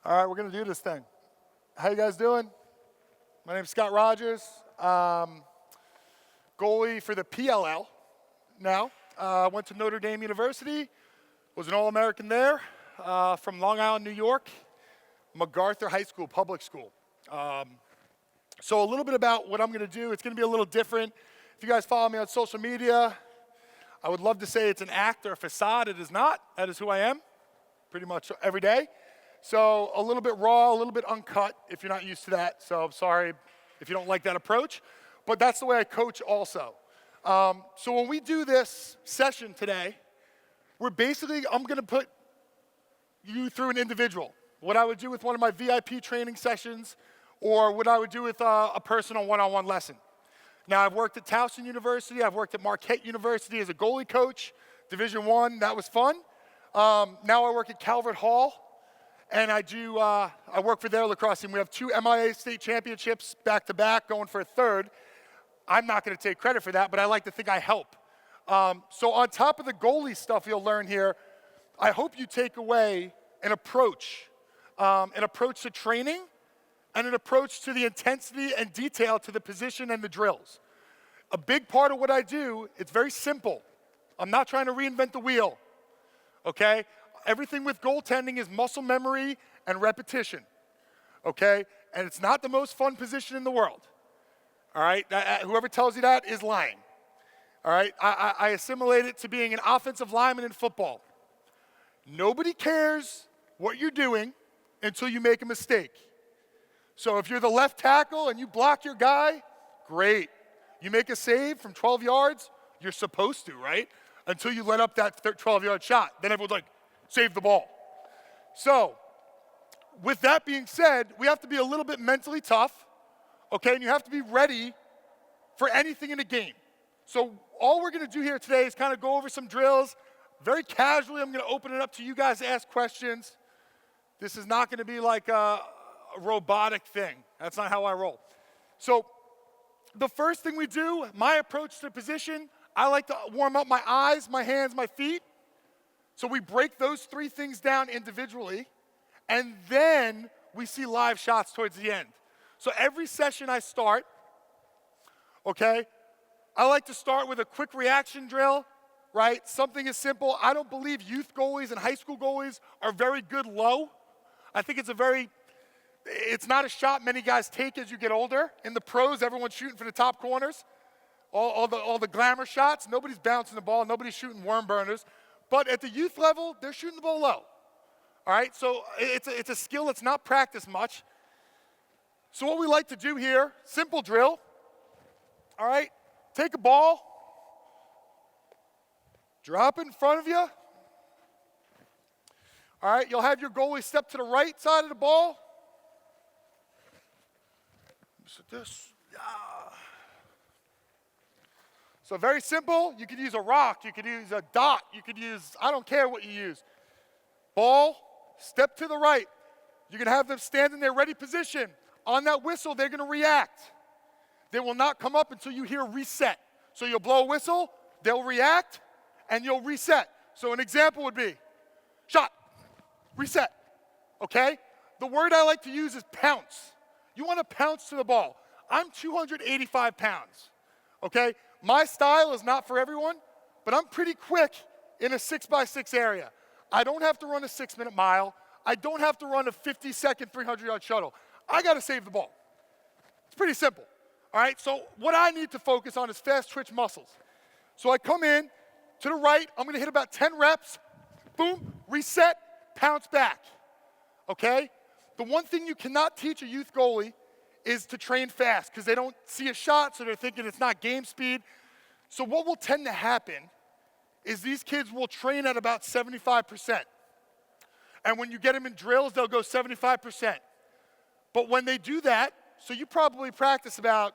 All right, we're going to do this thing. How you guys doing? My name's Scott Rodgers. Goalie for the PLL now. Went to Notre Dame University. Was an All-American there. From Long Island, New York. MacArthur High School, public school. So a little bit about what I'm going to do. It's going to be a little different. If you guys follow me on social media, I would love to say it's an act or a facade. It is not. That is who I am pretty much every day. So a little bit raw, a little bit uncut if you're not used to that. So I'm sorry if you don't like that approach. But that's the way I coach also. So when we do this session today, I'm going to put you through an individual. What I would do with one of my VIP training sessions or what I would do with a personal one-on-one lesson. Now, I've worked at Towson University. I've worked at Marquette University as a goalie coach, Division I. That was fun. Now I work at Calvert Hall. And I work for their lacrosse team. We have 2 MIA state championships back-to-back, going for a third. I'm not going to take credit for that, but I like to think I help. So on top of the goalie stuff you'll learn here, I hope you take away an approach to training and an approach to the intensity and detail to the position and the drills. A big part of what I do, it's very simple. I'm not trying to reinvent the wheel, okay? Everything with goaltending is muscle memory and repetition, okay? And it's not the most fun position in the world, all right? Whoever tells you that is lying, all right? I assimilate it to being an offensive lineman in football. Nobody cares what you're doing until you make a mistake. So if you're the left tackle and you block your guy, great. You make a save from 12 yards, you're supposed to, right? Until you let up that 12-yard shot. Then everyone's like, save the ball. So, with that being said, we have to be a little bit mentally tough, okay? And you have to be ready for anything in a game. So, all we're going to do here today is kind of go over some drills. Very casually, I'm going to open it up to you guys to ask questions. This is not going to be like a robotic thing. That's not how I roll. So, the first thing we do, my approach to the position, I like to warm up my eyes, my hands, my feet. So we break those 3 things down individually, and then we see live shots towards the end. So every session I start, okay, I like to start with a quick reaction drill, right? Something as simple. I don't believe youth goalies and high school goalies are very good low. I think it's not a shot many guys take as you get older. In the pros, everyone's shooting for the top corners. All the glamour shots, nobody's bouncing the ball, nobody's shooting worm burners. But at the youth level, they're shooting the ball low. All right, so it's a skill that's not practiced much. So what we like to do here, simple drill. All right, take a ball, drop it in front of you. All right, you'll have your goalie step to the right side of the ball. This, yeah. So very simple. You could use a rock. You could use a dot. You could use, I don't care what you use. Ball, step to the right. You're going to have them stand in their ready position. On that whistle, they're going to react. They will not come up until you hear reset. So you'll blow a whistle, they'll react, and you'll reset. So an example would be, shot, reset, okay? The word I like to use is pounce. You want to pounce to the ball. I'm 285 pounds, okay? My style is not for everyone, but I'm pretty quick in a 6x6 area. I don't have to run a 6-minute mile. I don't have to run a 50-second 300-yard shuttle. I got to save the ball. It's pretty simple, all right? So what I need to focus on is fast twitch muscles. So I come in to the right. I'm going to hit about 10 reps. Boom, reset, pounce back, okay? The one thing you cannot teach a youth goalie is to train fast because they don't see a shot, so they're thinking it's not game speed. So what will tend to happen is these kids will train at about 75%. And when you get them in drills, they'll go 75%. But when they do that, so you probably practice about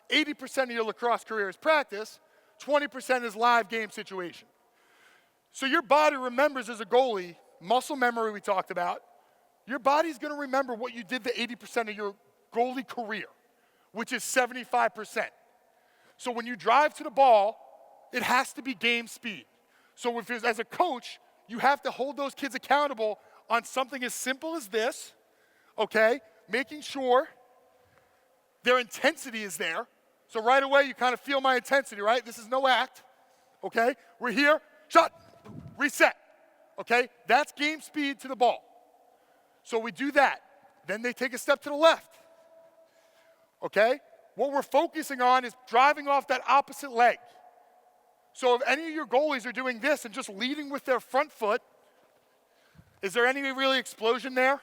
80% of your lacrosse career is practice, 20% is live game situation. So your body remembers as a goalie, muscle memory we talked about, your body's going to remember what you did the 80% of your goalie career, which is 75%. So when you drive to the ball, it has to be game speed. So as a coach, you have to hold those kids accountable on something as simple as this, okay? Making sure their intensity is there. So right away, you kind of feel my intensity, right? This is no act, okay? We're here, shot, reset, okay? That's game speed to the ball. So we do that. Then they take a step to the left, okay? What we're focusing on is driving off that opposite leg. So if any of your goalies are doing this and just leading with their front foot, is there any really explosion there?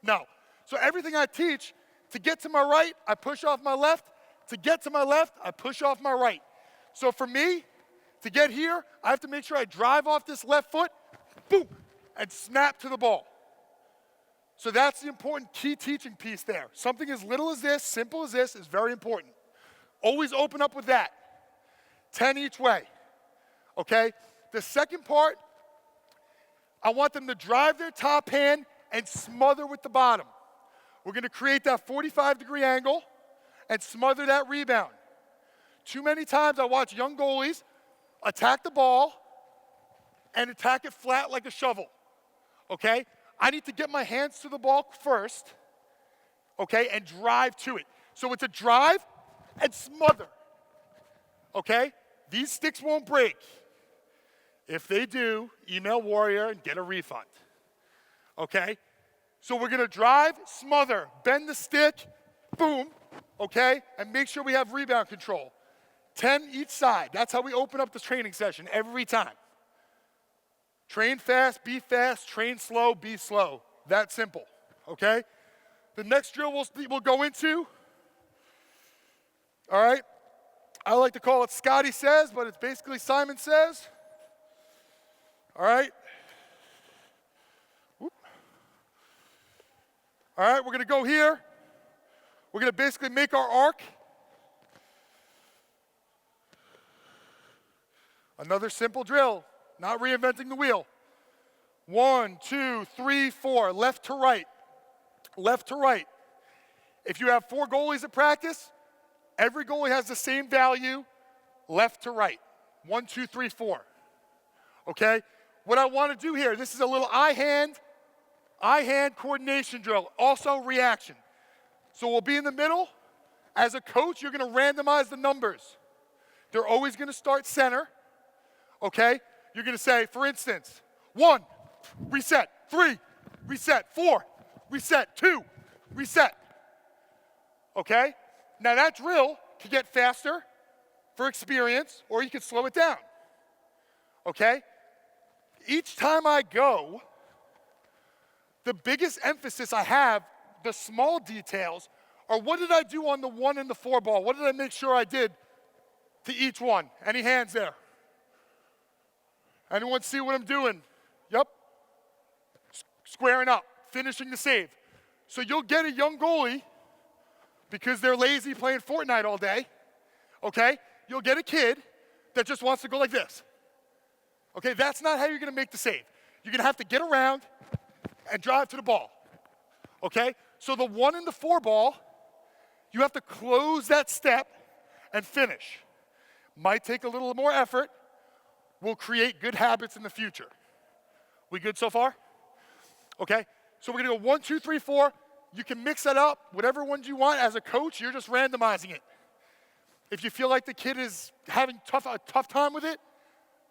No. So everything I teach, to get to my right, I push off my left. To get to my left, I push off my right. So for me, to get here, I have to make sure I drive off this left foot, boom, and snap to the ball. So that's the important key teaching piece there. Something as little as this, simple as this, is very important. Always open up with that. 10 each way, okay? The second part, I want them to drive their top hand and smother with the bottom. We're gonna create that 45-degree angle and smother that rebound. Too many times I watch young goalies attack the ball and attack it flat like a shovel, okay? I need to get my hands to the ball first, okay, and drive to it. So it's a drive and smother, okay? These sticks won't break. If they do, email Warrior and get a refund, okay? So we're gonna drive, smother, bend the stick, boom, okay? And make sure we have rebound control. 10 each side. That's how we open up the training session every time. Train fast, train slow, be slow. That simple, okay? The next drill we'll go into, all right? I like to call it Scotty Says, but it's basically Simon Says. All right? Whoop. All right, we're gonna go here. We're gonna basically make our arc. Another simple drill, not reinventing the wheel. 1, 2, 3, 4, left to right, left to right. If you have 4 goalies at practice, every goalie has the same value, left to right. 1, 2, 3, 4. Okay? What I want to do here, this is a little eye-hand coordination drill, also reaction. So we'll be in the middle. As a coach, you're going to randomize the numbers. They're always going to start center. Okay? You're going to say, for instance, 1, reset, 3, reset, 4, reset, 2, reset. Okay? Now that drill can get faster for experience, or you can slow it down. Okay? Each time I go, the biggest emphasis I have, the small details, are what did I do on the 1 and the 4 ball? What did I make sure I did to each one? Any hands there? Anyone see what I'm doing? Yep. Squaring up, finishing the save. So you'll get a young goalie, because they're lazy playing Fortnite all day, okay? You'll get a kid that just wants to go like this. Okay, that's not how you're gonna make the save. You're gonna have to get around and drive to the ball, okay? So the 1 and the 4 ball, you have to close that step and finish. Might take a little more effort, will create good habits in the future. We good so far? Okay, so we're gonna go 1, 2, 3, 4. You can mix that up, whatever ones you want. As a coach, you're just randomizing it. If you feel like the kid is having a tough time with it,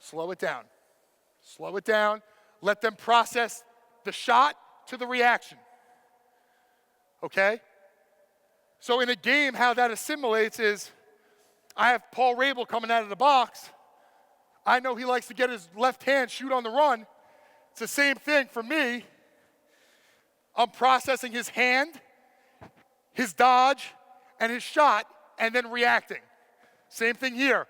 slow it down. Slow it down. Let them process the shot to the reaction. Okay? So in a game, how that assimilates is, I have Paul Rabel coming out of the box. I know he likes to get his left hand, shoot on the run. It's the same thing for me. I'm processing his hand, his dodge, and his shot, and then reacting. Same thing here.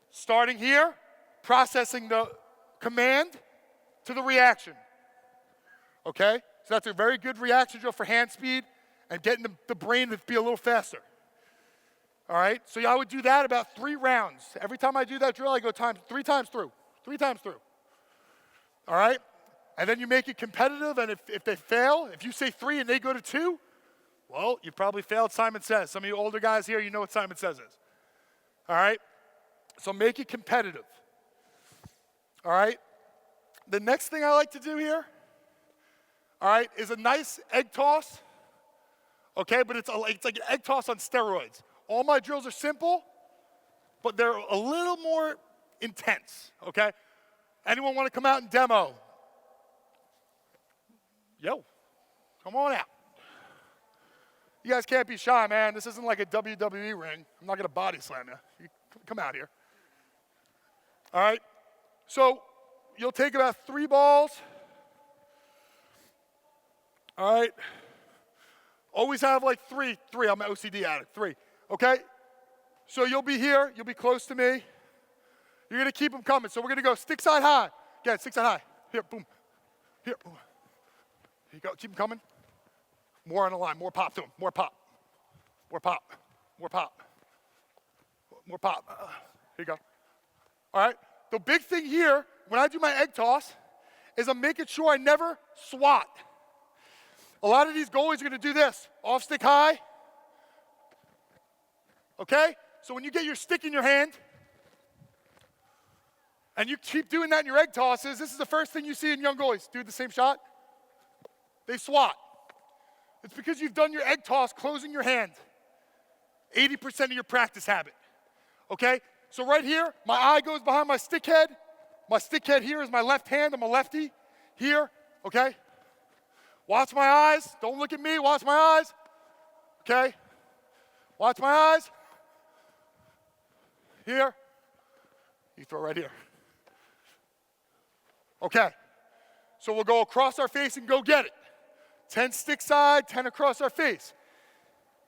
Starting here, processing the command to the reaction. Okay? So that's a very good reaction drill for hand speed and getting the brain to be a little faster. All right? So I would do that about 3 rounds. Every time I do that drill, I go 3 times through. 3 times through. All right? And then you make it competitive, and if they fail, if you say 3 and they go to 2, well, you probably failed Simon Says. Some of you older guys here, you know what Simon Says is. All right? So make it competitive. All right? The next thing I like to do here, all right, is a nice egg toss, okay? But it's like an egg toss on steroids. All my drills are simple, but they're a little more intense, okay? Anyone want to come out and demo? Yo, come on out. You guys can't be shy, man. This isn't like a WWE ring. I'm not going to body slam you. You come out here. All right? So you'll take about 3 balls. All right? Always have like 3. I'm an OCD addict. 3. Okay? So you'll be here. You'll be close to me. You're going to keep them coming. So we're going to go stick side high. Again, stick side high. Here, boom. Here, boom. Here you go. Keep them coming. More on the line. More pop to them. More pop. More pop. More pop. More pop. Here you go. All right? The big thing here, when I do my egg toss, is I'm making sure I never swat. A lot of these goalies are going to do this. Off stick high. Okay? So when you get your stick in your hand, and you keep doing that in your egg tosses, this is the first thing you see in young goalies. Do the same shot. They swat. It's because you've done your egg toss closing your hand. 80% of your practice habit. Okay? So right here, my eye goes behind my stick head. My stick head here is my left hand. I'm a lefty. Here, okay? Watch my eyes. Don't look at me. Watch my eyes. Okay? Watch my eyes. Here. You throw right here. Okay. So we'll go across our face and go get it. 10 stick side, 10 across our face.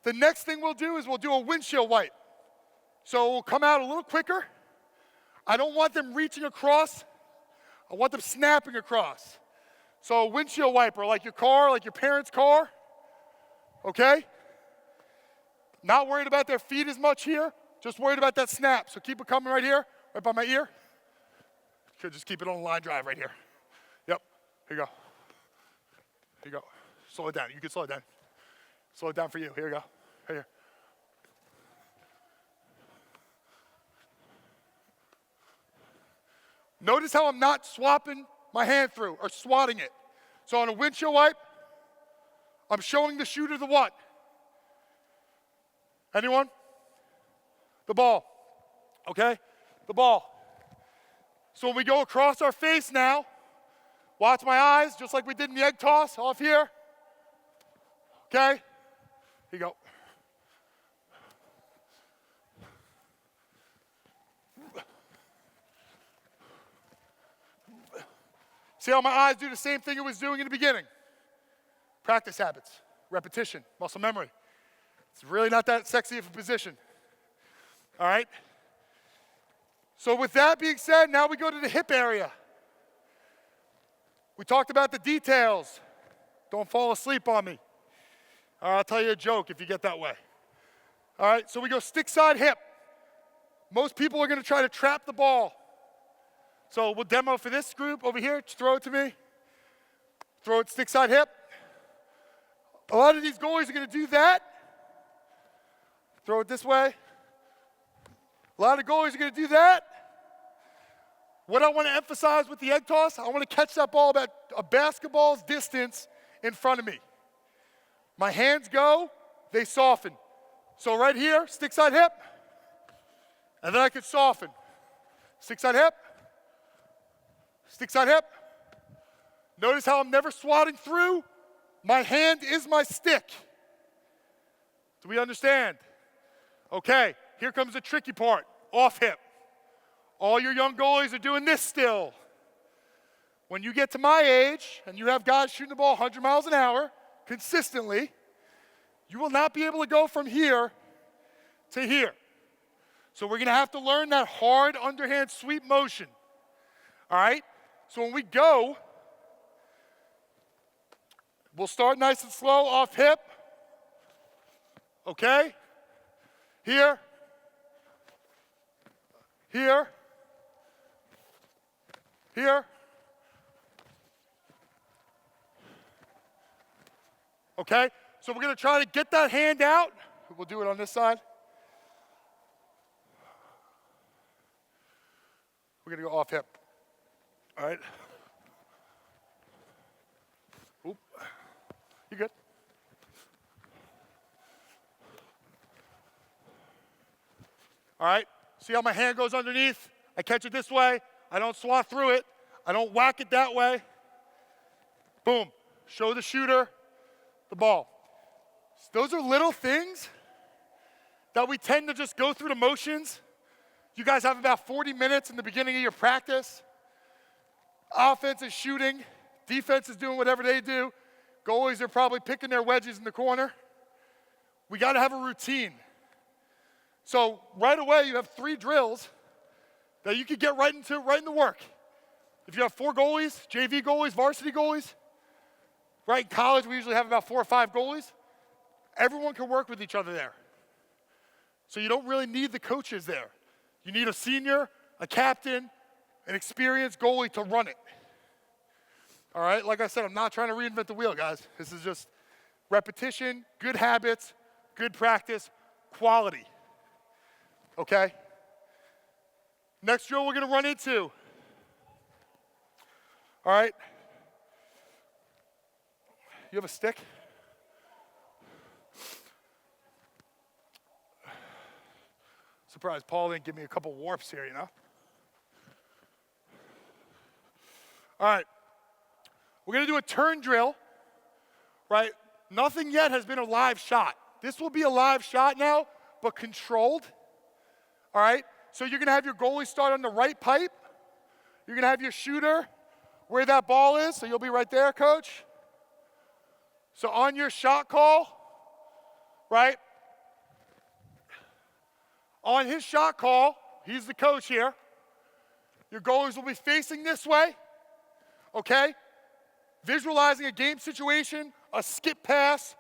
The next thing we'll do is we'll do a windshield wipe. So we'll come out a little quicker. I don't want them reaching across. I want them snapping across. So a windshield wiper, like your car, like your parents' car. Okay? Not worried about their feet as much here. Just worried about that snap. So keep it coming right here, right by my ear. Could just keep it on the line drive right here. Yep. Here you go. Here you go. Slow it down. You can slow it down. Slow it down for you. Here you go. Right here. Notice how I'm not swapping my hand through or swatting it. So on a windshield wipe, I'm showing the shooter the what? Anyone? The ball. Okay? The ball. So when we go across our face now, watch my eyes, just like we did in the egg toss, off here. Okay? Here you go. See how my eyes do the same thing it was doing in the beginning? Practice habits, repetition, muscle memory. It's really not that sexy of a position. All right? So with that being said, now we go to the hip area. We talked about the details. Don't fall asleep on me. All right, I'll tell you a joke if you get that way. All right, so we go stick side hip. Most people are going to try to trap the ball. So we'll demo for this group over here. Just throw it to me. Throw it stick side hip. A lot of these goalies are going to do that. Throw it this way. A lot of goalies are going to do that. What I want to emphasize with the egg toss, I want to catch that ball about a basketball's distance in front of me. My hands go, they soften. So right here, stick side hip, and then I could soften. Stick side hip, stick side hip. Notice how I'm never swatting through. My hand is my stick. Do we understand? Okay, here comes the tricky part, off hip. All your young goalies are doing this still. When you get to my age and you have guys shooting the ball 100 miles an hour consistently, you will not be able to go from here to here. So we're going to have to learn that hard underhand sweep motion. All right? So when we go, we'll start nice and slow off hip. Okay? Here. Here. Here. Okay? So we're going to try to get that hand out. We'll do it on this side. We're going to go off hip. All right? Oop. You good? All right, see how my hand goes underneath? I catch it this way. I don't swat through it. I don't whack it that way. Boom. Show the shooter the ball. Those are little things that we tend to just go through the motions. You guys have about 40 minutes in the beginning of your practice. Offense is shooting. Defense is doing whatever they do. Goalies are probably picking their wedges in the corner. We got to have a routine. So right away, you have 3 drills that you could get right into work. If you have 4 goalies, JV goalies, varsity goalies, right in college we usually have about 4 or 5 goalies. Everyone can work with each other there. So you don't really need the coaches there. You need a senior, a captain, an experienced goalie to run it. All right, like I said, I'm not trying to reinvent the wheel, guys. This is just repetition, good habits, good practice, quality. Okay? Next drill we're going to run into. All right? You have a stick? Surprised Paul didn't give me a couple warps here, you know? All right. We're going to do a turn drill, right? Nothing yet has been a live shot. This will be a live shot now, but controlled. All right? So you're going to have your goalie start on the right pipe. You're going to have your shooter where that ball is, so you'll be right there, coach. So on your shot call, right? On his shot call, he's the coach here. Your goalies will be facing this way, okay? Visualizing a game situation, a skip pass,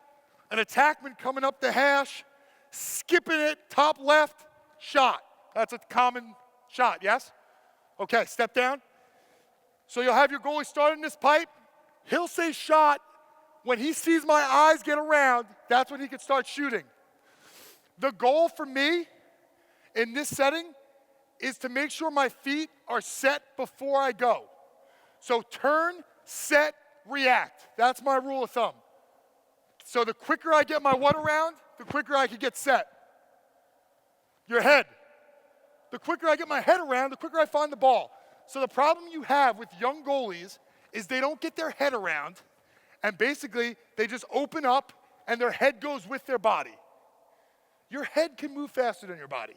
an attackman coming up the hash, skipping it, top left, shot. That's a common shot, yes? Okay, step down. So you'll have your goalie starting this pipe. He'll say shot. When he sees my eyes get around, that's when he can start shooting. The goal for me in this setting is to make sure my feet are set before I go. So turn, set, react. That's my rule of thumb. So the quicker I get my what around, the quicker I can get set. Your head. The quicker I get my head around, the quicker I find the ball. So the problem you have with young goalies is they don't get their head around, and basically they just open up and their head goes with their body. Your head can move faster than your body.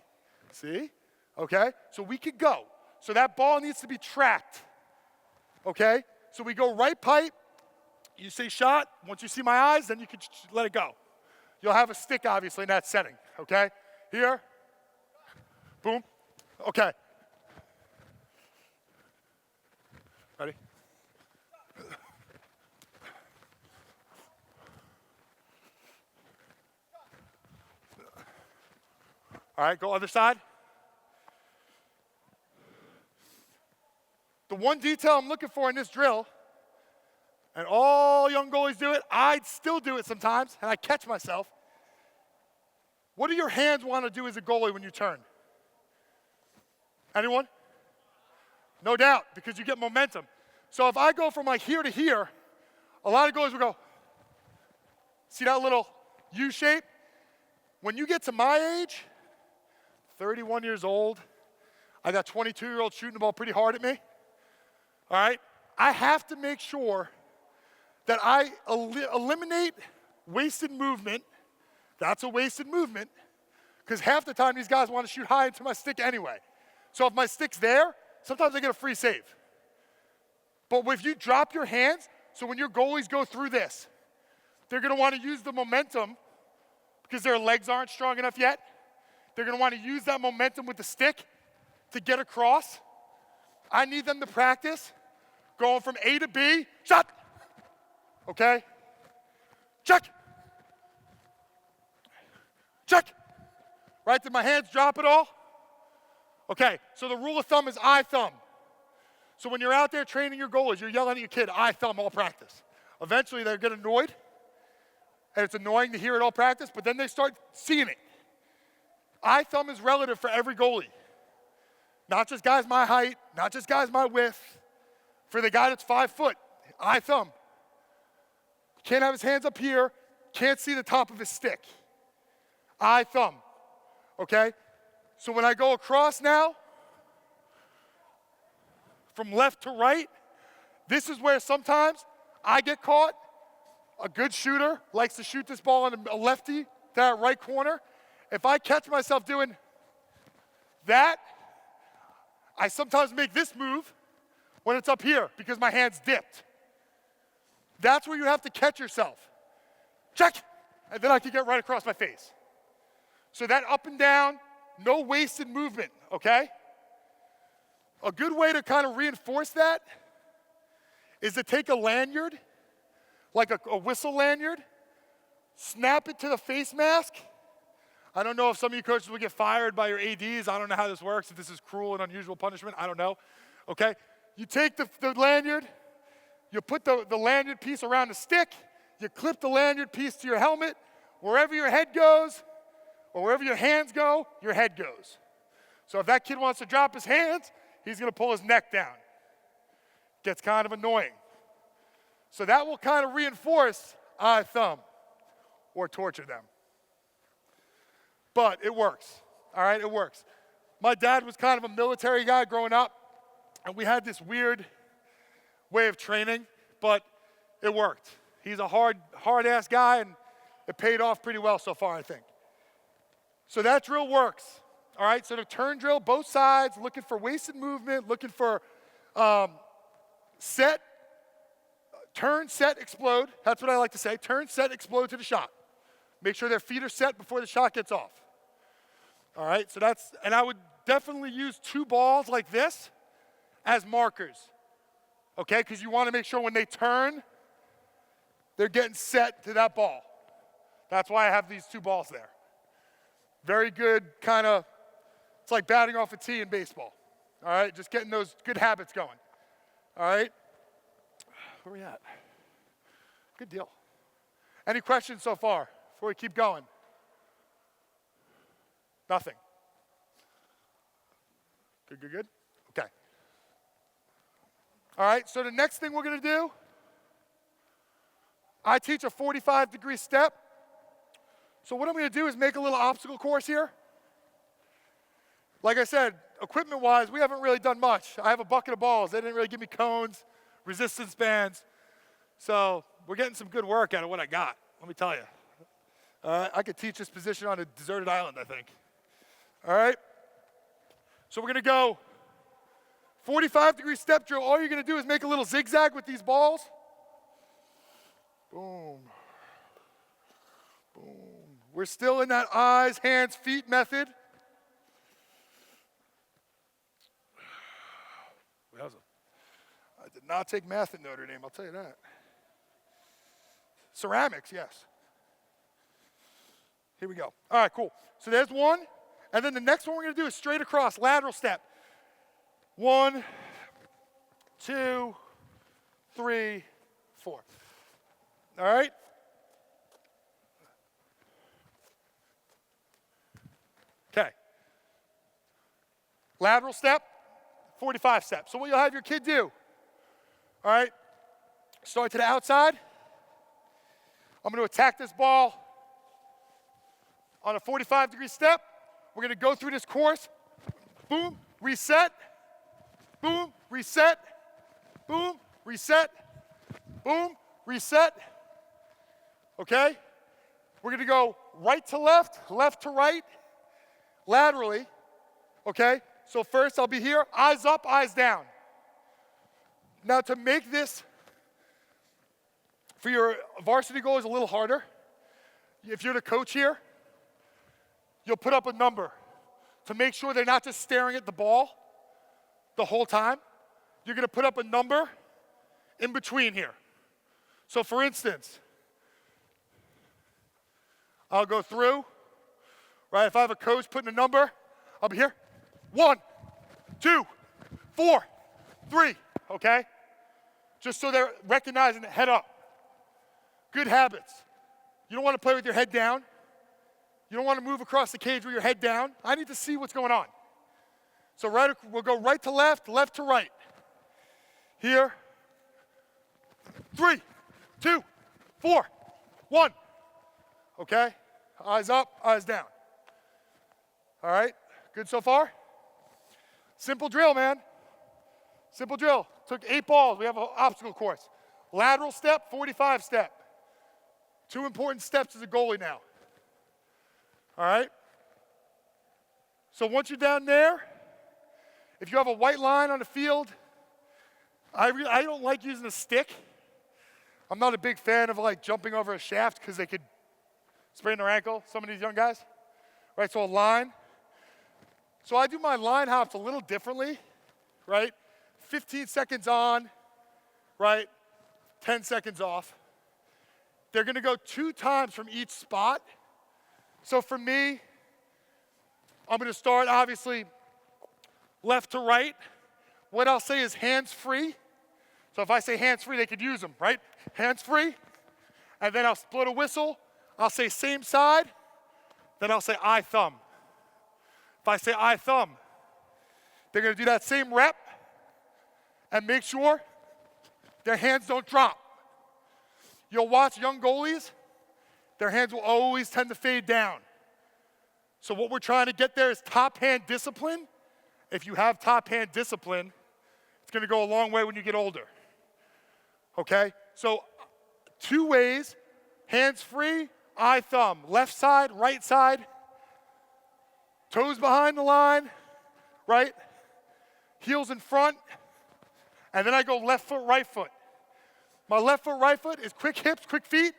See? Okay? So we could go. So that ball needs to be tracked. Okay? So we go right pipe. You say shot. Once you see my eyes, then you can let it go. You'll have a stick, obviously, in that setting. Okay? Here. Boom. Okay. Ready? All right, go other side. The one detail I'm looking for in this drill, and all young goalies do it, I still do it sometimes, and I catch myself. What do your hands want to do as a goalie when you turn? Anyone? No doubt, because you get momentum. So if I go from like here to here, a lot of goalies will go, see that little U shape? When you get to my age, 31 years old, I got 22-year-olds shooting the ball pretty hard at me. All right? I have to make sure that I eliminate wasted movement. That's a wasted movement, because half the time these guys want to shoot high into my stick anyway. So if my stick's there, sometimes I get a free save. But if you drop your hands, so when your goalies go through this, they're going to want to use the momentum because their legs aren't strong enough yet. They're going to want to use that momentum with the stick to get across. I need them to practice going from A to B, shot. Okay? Check. Check. Right? Did my hands drop at all? Okay, so the rule of thumb is eye thumb. So when you're out there training your goalies, you're yelling at your kid, eye thumb all practice. Eventually they get annoyed, and it's annoying to hear it all practice, but then they start seeing it. Eye thumb is relative for every goalie. Not just guys my height, not just guys my width. For the guy that's 5 foot, eye thumb. Can't have his hands up here. Can't see the top of his stick. Eye, thumb. Okay? So when I go across now, from left to right, this is where sometimes I get caught. A good shooter likes to shoot this ball on a lefty to that right corner. If I catch myself doing that, I sometimes make this move when it's up here because my hand's dipped. That's where you have to catch yourself. Check, and then I can get right across my face. So that up and down, no wasted movement, okay? A good way to kind of reinforce that is to take a lanyard, like a whistle lanyard, snap it to the face mask. I don't know if some of you coaches will get fired by your ADs. I don't know how this works, if this is cruel and unusual punishment. I don't know, okay? You take the lanyard, you put the lanyard piece around the stick, you clip the lanyard piece to your helmet. Wherever your head goes, or wherever your hands go, your head goes. So if that kid wants to drop his hands, he's going to pull his neck down. Gets kind of annoying. So that will kind of reinforce eye, thumb, or torture them. But it works, all right? It works. My dad was kind of a military guy growing up, and we had this weird way of training, but it worked. He's a hard-ass guy, and it paid off pretty well so far, I think. So that drill works, all right? So the turn drill, both sides, looking for wasted movement, looking for set, turn, set, explode. That's what I like to say. Turn, set, explode to the shot. Make sure their feet are set before the shot gets off. All right, so that's, and I would definitely use 2 balls like this as markers, okay? Because you want to make sure when they turn, they're getting set to that ball. That's why I have these 2 balls there. Very good kind of, it's like batting off a tee in baseball. All right, just getting those good habits going. All right, where are we at? Good deal. Any questions so far before we keep going? Nothing. Good, good, good? Okay. All right, so the next thing we're going to do, I teach a 45-degree step. So what I'm going to do is make a little obstacle course here. Like I said, equipment-wise, we haven't really done much. I have a bucket of balls. They didn't really give me cones, resistance bands. So we're getting some good work out of what I got, let me tell you. I could teach this position on a deserted island, I think. All right? So we're going to go 45-degree step drill. All you're going to do is make a little zigzag with these balls. Boom. Boom. We're still in that eyes, hands, feet method. I did not take math at Notre Dame, I'll tell you that. Ceramics, yes. Here we go. All right, cool. So there's one. And then the next one we're going to do is straight across, lateral step. 1, 2, 3, 4. All right? Okay. Lateral step, 45 steps. So what you'll have your kid do, all right, start to the outside. I'm going to attack this ball on a 45-degree step. We're going to go through this course. Boom, reset. Boom, reset. Boom, reset. Boom, reset. Okay? We're going to go right to left, left to right, laterally. Okay? So first I'll be here, eyes up, eyes down. Now to make this for your varsity goal is a little harder. If you're the coach here, you'll put up a number to make sure they're not just staring at the ball the whole time. You're going to put up a number in between here. So for instance, I'll go through, right? If I have a coach putting a number, I'll be here. 1, 2, 4, 3, okay? Just so they're recognizing the head up. Good habits. You don't want to play with your head down. You don't want to move across the cage with your head down. I need to see what's going on. So we'll go right to left, left to right. Here. 3, 2, 4, 1. Okay? Eyes up, eyes down. All right? Good so far? Simple drill, man. Simple drill. Took 8 balls. We have an obstacle course. Lateral step, 45 step. 2 important steps as a goalie now. All right? So once you're down there, if you have a white line on the field, I don't like using a stick. I'm not a big fan of like jumping over a shaft because they could sprain their ankle, some of these young guys. Right, so a line. So I do my line hops a little differently, right? 15 seconds on, right? 10 seconds off. They're gonna go 2 times from each spot. So for me, I'm gonna start obviously left to right. What I'll say is hands free. So if I say hands free, they could use them, right? Hands free. And then I'll blow a whistle. I'll say same side. Then I'll say eye thumb. If I say eye thumb, they're gonna do that same rep and make sure their hands don't drop. You'll watch young goalies, their hands will always tend to fade down. So what we're trying to get there is top hand discipline. If you have top hand discipline, it's gonna go a long way when you get older. Okay? So 2 ways, hands free, eye thumb, left side, right side, toes behind the line, right? Heels in front, and then I go left foot, right foot. My left foot, right foot is quick hips, quick feet.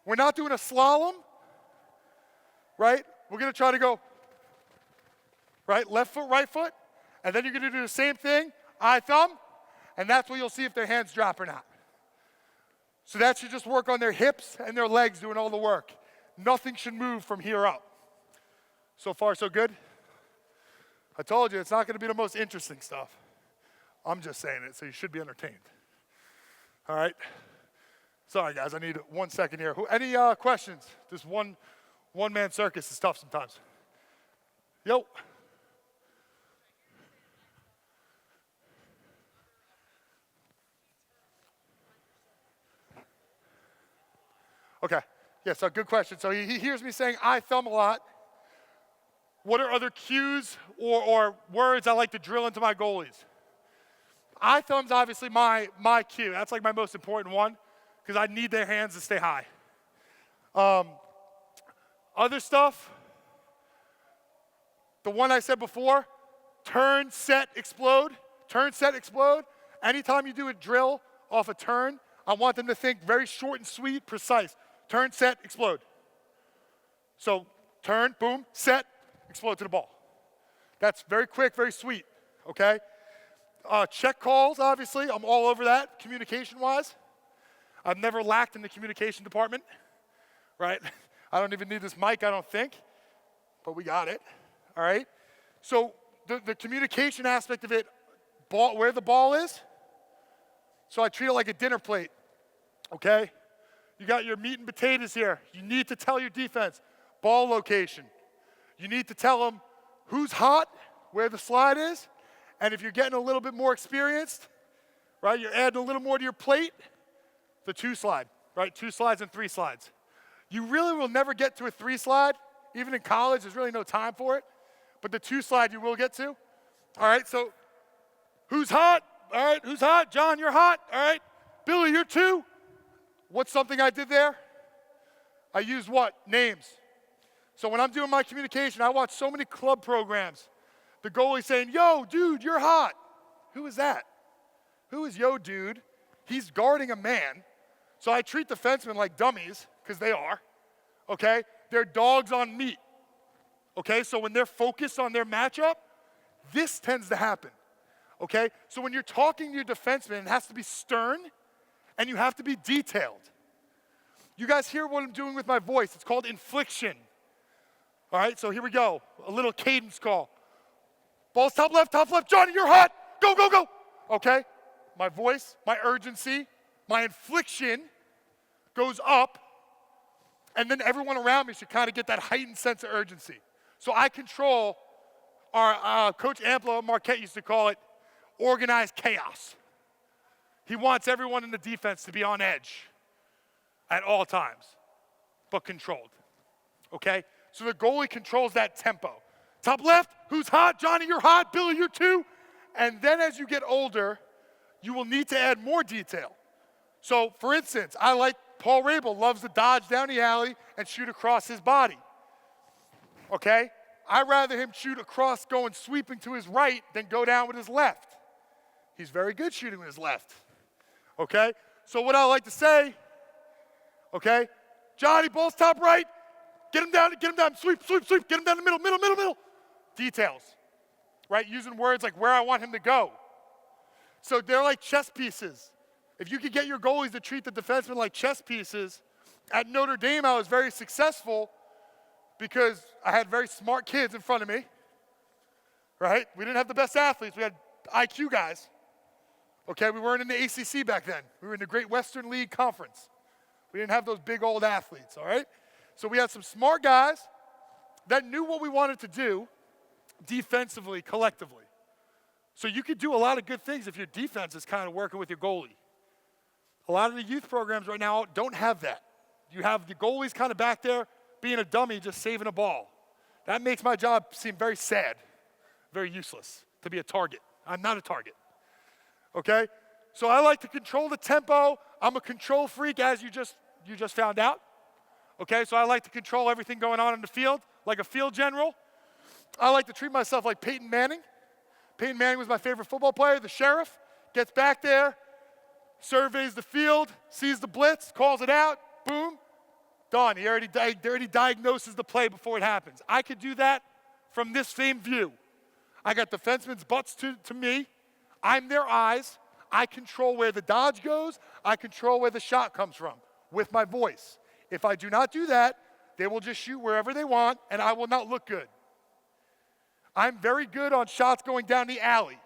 We're not doing a slalom, right? We're gonna try to go, right, left foot, right foot, and then you're gonna do the same thing, eye thumb, and that's where you'll see if their hands drop or not. So that should just work on their hips and their legs doing all the work. Nothing should move from here up. So far, so good? I told you, it's not gonna be the most interesting stuff. I'm just saying it, so you should be entertained. All right? Sorry, guys, I need 1 second here. Any questions? This one-man circus is tough sometimes. Yo. Okay, yeah, so good question. So he hears me saying eye thumb a lot. What are other cues or words I like to drill into my goalies? Eye thumb's obviously my cue. That's like my most important one because I need their hands to stay high. Other stuff, the one I said before, turn, set, explode. Turn, set, explode. Anytime you do a drill off a turn, I want them to think very short and sweet, precise. Turn, set, explode. So turn, boom, set, explode to the ball. That's very quick, very sweet, okay? Check calls, obviously. I'm all over that, communication-wise. I've never lacked in the communication department, right? I don't even need this mic, I don't think, but we got it, all right? So the communication aspect of it, where the ball is, so I treat it like a dinner plate, okay? You got your meat and potatoes here. You need to tell your defense, ball location. You need to tell them who's hot, where the slide is, and if you're getting a little bit more experienced, right, you're adding a little more to your plate, the 2 slide, right? 2 slides and 3 slides. You really will never get to a 3 slide. Even in college, there's really no time for it. But the 2 slide you will get to. All right, so who's hot? All right, who's hot? John, you're hot. All right, Billy, you're 2. What's something I did there? I used what? Names. So when I'm doing my communication, I watch so many club programs. The goalie saying, yo, dude, you're hot. Who is that? Who is yo, dude? He's guarding a man. So I treat defensemen like dummies, because they are, okay? They're dogs on meat, okay? So when they're focused on their matchup, this tends to happen, okay? So when you're talking to your defenseman, it has to be stern, and you have to be detailed. You guys hear what I'm doing with my voice. It's called inflection. All right, so here we go. A little cadence call. Ball's top left, Johnny, you're hot. Go, go, go. Okay, my voice, my urgency, my inflection goes up, and then everyone around me should kind of get that heightened sense of urgency. So I control, our Coach Amplo at Marquette used to call it organized chaos. He wants everyone in the defense to be on edge. at all times, but controlled, okay? So the goalie controls that tempo. Top left, who's hot? Johnny, you're hot. Billy, you're too. And then as you get older, you will need to add more detail. So, for instance, I like Paul Rabel loves to dodge down the alley and shoot across his body, okay? I'd rather him shoot across going sweeping to his right than go down with his left. He's very good shooting with his left, okay? So what I like to say, okay, Johnny, ball's top right, get him down, sweep, sweep, sweep, get him down the middle, middle, middle, middle. Details, right? Using words like where I want him to go. So they're like chess pieces. If you could get your goalies to treat the defensemen like chess pieces, at Notre Dame I was very successful because I had very smart kids in front of me, right? We didn't have the best athletes, we had IQ guys. Okay, we weren't in the ACC back then. We were in the Great Western League Conference. We didn't have those big old athletes, all right? So we had some smart guys that knew what we wanted to do defensively, collectively. So you could do a lot of good things if your defense is kind of working with your goalie. A lot of the youth programs right now don't have that. You have the goalies kind of back there being a dummy, just saving a ball. That makes my job seem very sad, very useless, to be a target. I'm not a target, okay? So I like to control the tempo. I'm a control freak, as you just found out, okay? So I like to control everything going on in the field, like a field general. I like to treat myself like Peyton Manning. Peyton Manning was my favorite football player. The sheriff gets back there, surveys the field, sees the blitz, calls it out, boom, done. He already diagnoses the play before it happens. I could do that from this same view. I got defensemen's butts to me. I'm their eyes. I control where the dodge goes. I control where the shot comes from with my voice. If I do not do that, they will just shoot wherever they want, and I will not look good. I'm very good on shots going down the alley,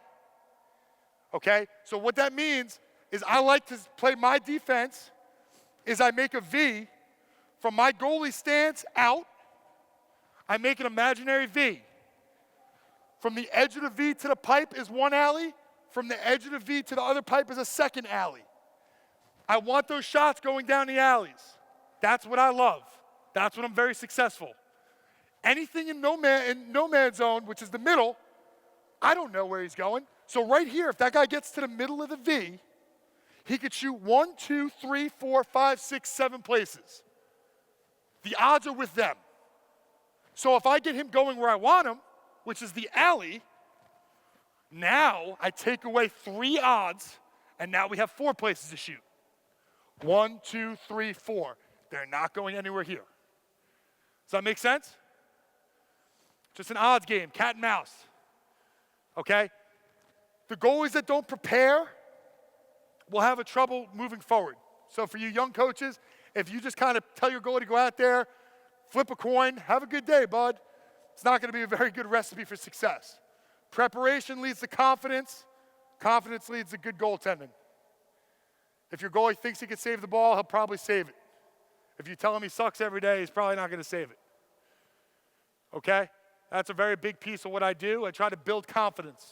okay? So what that means is I like to play my defense is I make a V from my goalie stance out. I make an imaginary V. From the edge of the V to the pipe is one alley. From the edge of the V to the other pipe is a second alley. I want those shots going down the alleys. That's what I love. That's when I'm very successful. Anything in no man zone, which is the middle, I don't know where he's going. So right here, if that guy gets to the middle of the V, he could shoot 1, 2, 3, 4, 5, 6, 7 places. The odds are with them. So if I get him going where I want him, which is the alley, now I take away 3 odds, and now we have 4 places to shoot. 1, 2, 3, 4. They're not going anywhere here. Does that make sense? Just an odds game, cat and mouse, okay? The goalies that don't prepare will have a trouble moving forward. So for you young coaches, if you just kind of tell your goalie to go out there, flip a coin, have a good day, bud, it's not going to be a very good recipe for success. Preparation leads to confidence. Confidence leads to good goaltending. If your goalie thinks he can save the ball, he'll probably save it. If you tell him he sucks every day, he's probably not going to save it. Okay? That's a very big piece of what I do. I try to build confidence.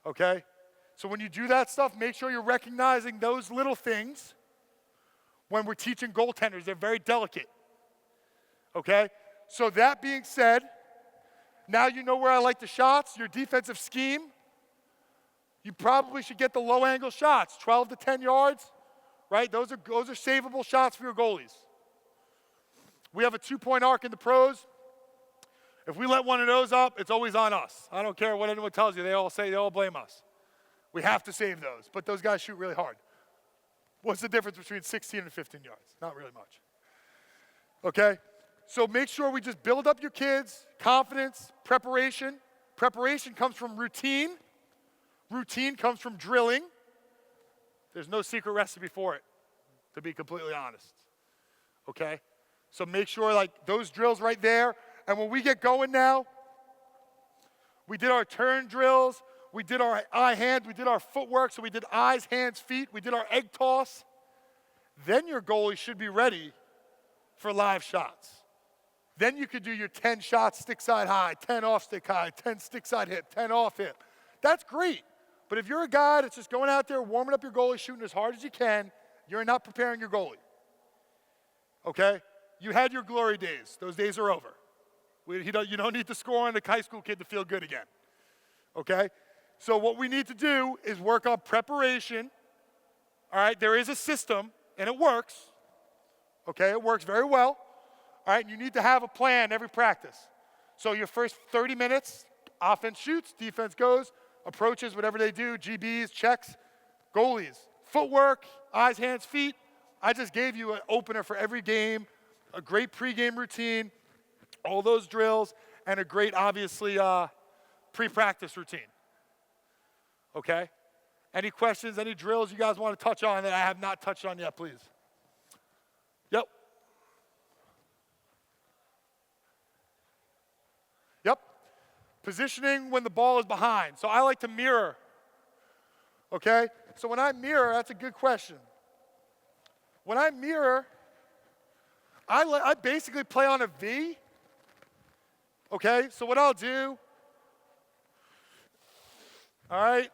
Okay? So when you do that stuff, make sure you're recognizing those little things when we're teaching goaltenders. They're very delicate. Okay? So that being said, now you know where I like the shots, your defensive scheme. You probably should get the low angle shots, 12 to 10 yards, right? Those are savable shots for your goalies. We have a 2-point arc in the pros. If we let one of those up, it's always on us. I don't care what anyone tells you. They all blame us. We have to save those, but those guys shoot really hard. What's the difference between 16 and 15 yards? Not really much. Okay? So make sure we just build up your kids, confidence, preparation. Preparation comes from routine. Routine comes from drilling. There's no secret recipe for it, to be completely honest. Okay? So make sure like those drills right there. And when we get going now, we did our turn drills, we did our eye hand, we did our footwork, so we did eyes, hands, feet, we did our egg toss. Then your goalie should be ready for live shots. Then you could do your 10 shots stick side high, 10 off stick high, 10 stick side hip, 10 off hip. That's great. But if you're a guy that's just going out there, warming up your goalie, shooting as hard as you can, you're not preparing your goalie. okay? You had your glory days. Those days are over. You don't need to score on a high school kid to feel good again, okay? So what we need to do is work on preparation, all right? There is a system, and it works, okay? It works very well, all right? And you need to have a plan every practice. So your first 30 minutes, offense shoots, defense goes, approaches, whatever they do, GBs, checks, goalies, footwork, eyes, hands, feet. I just gave you an opener for every game, a great pregame routine, all those drills, and a great, obviously, pre-practice routine. Okay? Any questions, any drills you guys want to touch on that I have not touched on yet, please? Yep. Yep. Positioning when the ball is behind. So I like to mirror. Okay? So when I mirror, that's a good question. When I mirror, I basically play on a V. Okay? So what I'll do, all right?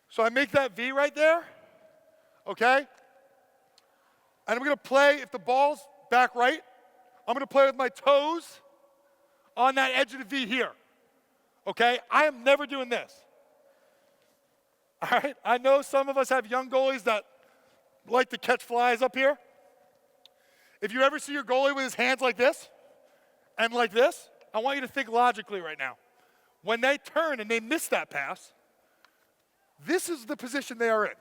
So I make that V right there. Okay? And I'm going to play, if the ball's back right, I'm going to play with my toes on that edge of the V here. Okay? I am never doing this. All right? I know some of us have young goalies that like to catch flies up here. If you ever see your goalie with his hands like this and like this, I want you to think logically right now. When they turn and they miss that pass, this is the position they are in.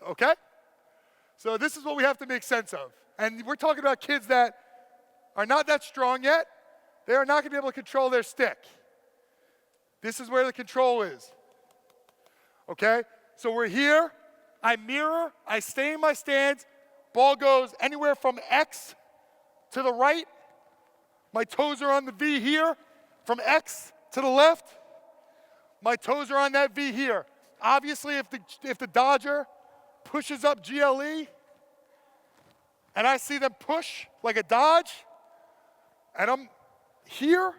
Okay? So this is what we have to make sense of. And we're talking about kids that are not that strong yet. They are not going to be able to control their stick. This is where the control is. Okay? So we're here. I mirror. I stay in my stance. Ball goes anywhere from X to the right. My toes are on the V here. From X to the left, my toes are on that V here. Obviously, if the Dodger pushes up GLE, and I see them push like a Dodge, and I'm here,